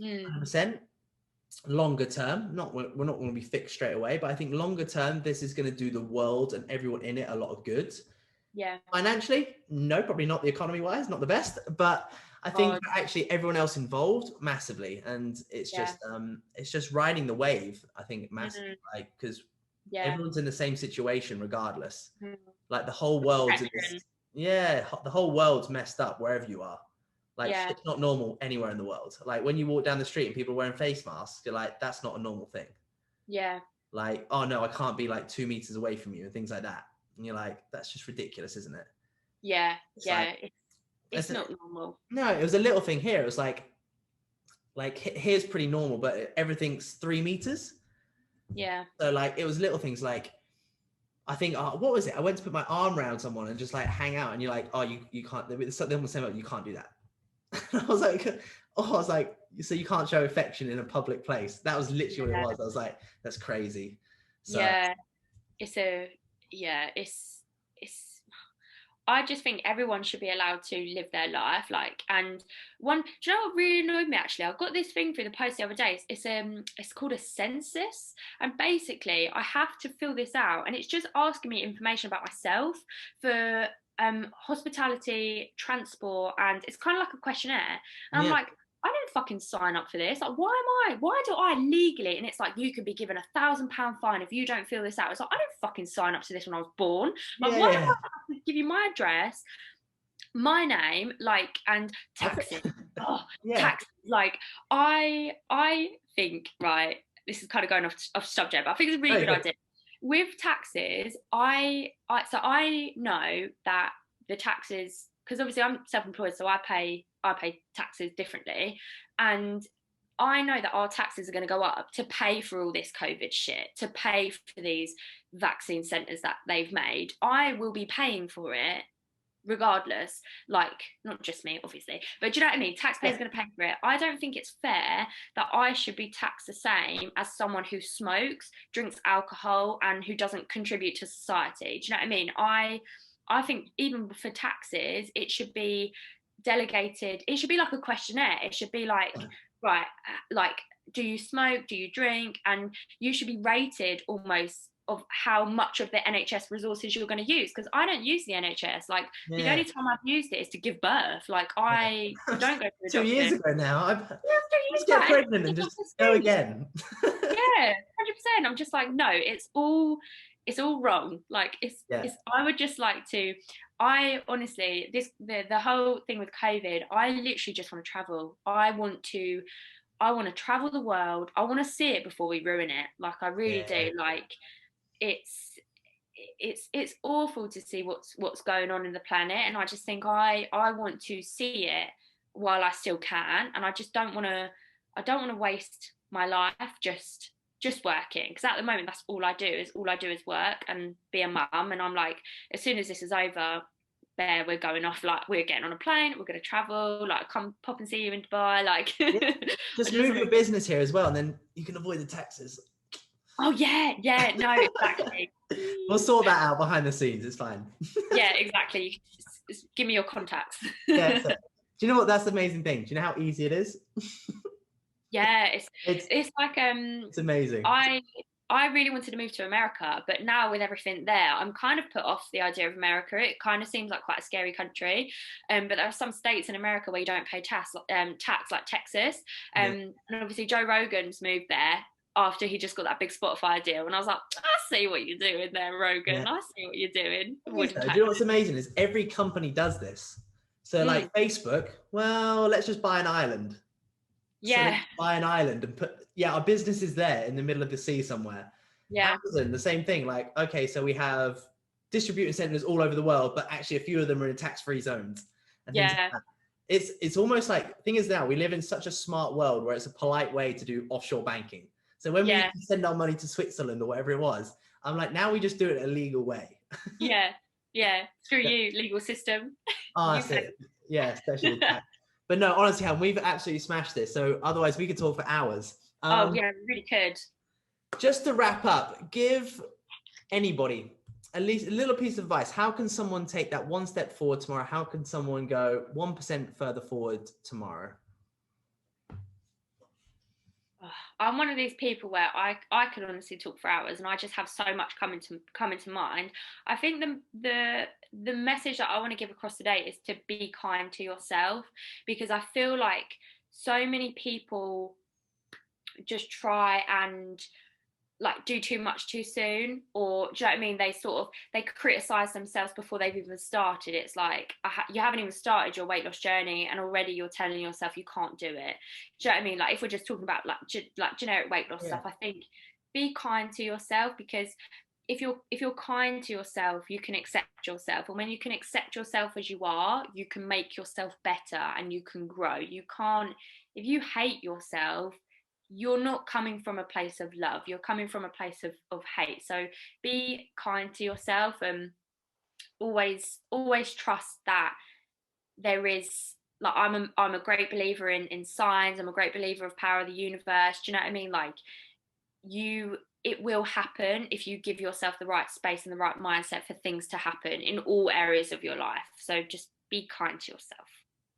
100%. Longer term, we're not going to be fixed straight away, but I think longer term, this is going to do the world and everyone in it a lot of good. Yeah. Financially, no, probably not, the economy wise, not the best, but I think actually everyone else involved, massively. And it's just riding the wave, I think, massively, like, because everyone's in the same situation regardless. Like, the whole world's the whole world's messed up wherever you are. Like, shit's not normal anywhere in the world. Like, when you walk down the street and people are wearing face masks, you're like, that's not a normal thing. Yeah. Like, oh no, I can't be like 2 meters away from you and things like that. And you're like, that's just ridiculous, isn't it? Yeah. It's not normal. No, it was a little thing here. It was like here's pretty normal, but everything's 3 meters. Yeah. So, like, it was little things like, I think, what was it? I went to put my arm around someone and just like hang out, and you're like, oh, you can't. They were saying, you can't do that. I was like, so you can't show affection in a public place? That was literally what it was. I was like, that's crazy. So, I just think everyone should be allowed to live their life. Like, and do you know what really annoyed me, actually? I got this thing through the post the other day. It's called a census, and basically I have to fill this out, and it's just asking me information about myself for hospitality, transport, and it's kind of like a questionnaire. And I'm like, I didn't fucking sign up for this. Like, why do I legally? And it's like, you could be given £1,000 fine if you don't fill this out. It's like, I didn't fucking sign up to this when I was born. Like, why do I have to give you my address, my name, like, and taxes? Taxes. Like, I think, right, this is kind of going off subject, but I think it's a really good idea. With taxes, I know that the taxes, because obviously I'm self-employed, so I pay taxes differently, and I know that our taxes are going to go up to pay for all this COVID shit, to pay for these vaccine centres that they've made. I will be paying for it regardless, like, not just me, obviously, but do you know what I mean? Taxpayers are going to pay for it. I don't think it's fair that I should be taxed the same as someone who smokes, drinks alcohol, and who doesn't contribute to society. Do you know what I mean? I think even for taxes, it should be delegated. It should be like a questionnaire. It should be like, right, like, do you smoke, do you drink? And you should be rated almost of how much of the NHS resources you're going to use, because I don't use the NHS. Like, the only time I've used it is to give birth. Like, I don't go to the doctor. 2 years ago now, I just get pregnant and just go again. 100%. I'm just like, no, it's all wrong. Like, it's I would just like to, I honestly, the whole thing with COVID, I literally just want to travel. I want to travel the world. I want to see it before we ruin it. Like, I really do. Like, it's awful to see what's going on in the planet, and I just think I want to see it while I still can, and I just don't want to waste my life just working, because at the moment that's all I do is work and be a mum. And I'm like, as soon as this is over, we're going off, like, we're getting on a plane, we're going to travel, like, come pop and see you in Dubai, like. Just move your business here as well, and then you can avoid the taxes. Oh yeah, no, exactly. We'll sort that out behind the scenes, it's fine. Yeah, exactly. You can just give me your contacts. Do you know what, that's the amazing thing? Do you know how easy it is? Yeah, it's like it's amazing. I really wanted to move to America, but now with everything there, I'm kind of put off the idea of America. It kind of seems like quite a scary country. But there are some states in America where you don't pay tax like Texas. Yeah. And obviously Joe Rogan's moved there after he just got that big Spotify deal. And I was like, I see what you're doing there, Rogan. Yeah. I see what you're doing. Do you know what's amazing is every company does this. So like Facebook, well, let's just buy an island. Yeah. So buy an island and put, our business is there in the middle of the sea somewhere. Yeah. Amazon, the same thing. Like, okay, so we have distributing centers all over the world, but actually a few of them are in tax-free zones. And things like that. It's almost like, thing is now we live in such a smart world where it's a polite way to do offshore banking. So when we send our money to Switzerland or whatever it was, I'm like, now we just do it a legal way. Yeah. Screw you, legal system. Oh, that's it. Yeah, especially tax. But no, honestly, Helen, we've absolutely smashed this. So otherwise we could talk for hours. We really could. Just to wrap up, give anybody at least a little piece of advice. How can someone take that one step forward tomorrow? How can someone go 1% further forward tomorrow? I'm one of these people where I could honestly talk for hours, and I just have so much coming to mind. I think the message that I want to give across today is to be kind to yourself, because I feel like so many people just try and like do too much too soon, or do you know what I mean? They criticize themselves before they've even started. It's like you haven't even started your weight loss journey, and already you're telling yourself you can't do it. Do you know what I mean? Like if we're just talking about like generic weight loss stuff, I think be kind to yourself, because if you're kind to yourself, you can accept yourself, and when you can accept yourself as you are, you can make yourself better and you can grow. You can't, if you hate yourself, you're not coming from a place of love, you're coming from a place of hate. So be kind to yourself, and always trust that there is, like, I'm a great believer in signs. I'm a great believer of power of the universe. Do you know what I mean? Like, it will happen if you give yourself the right space and the right mindset for things to happen in all areas of your life. So just be kind to yourself.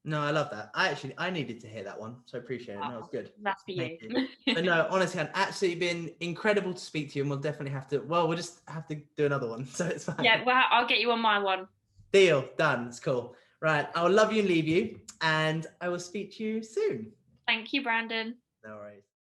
No, I love that. I needed to hear that one, so I appreciate it. That was good. That's for you. But no, honestly, it's absolutely been incredible to speak to you, and we'll definitely have to. Well, we'll just have to do another one, so it's fine. Yeah, well, I'll get you on my one. Deal, done. It's cool. Right, I will love you and leave you, and I will speak to you soon. Thank you, Brandon. No worries.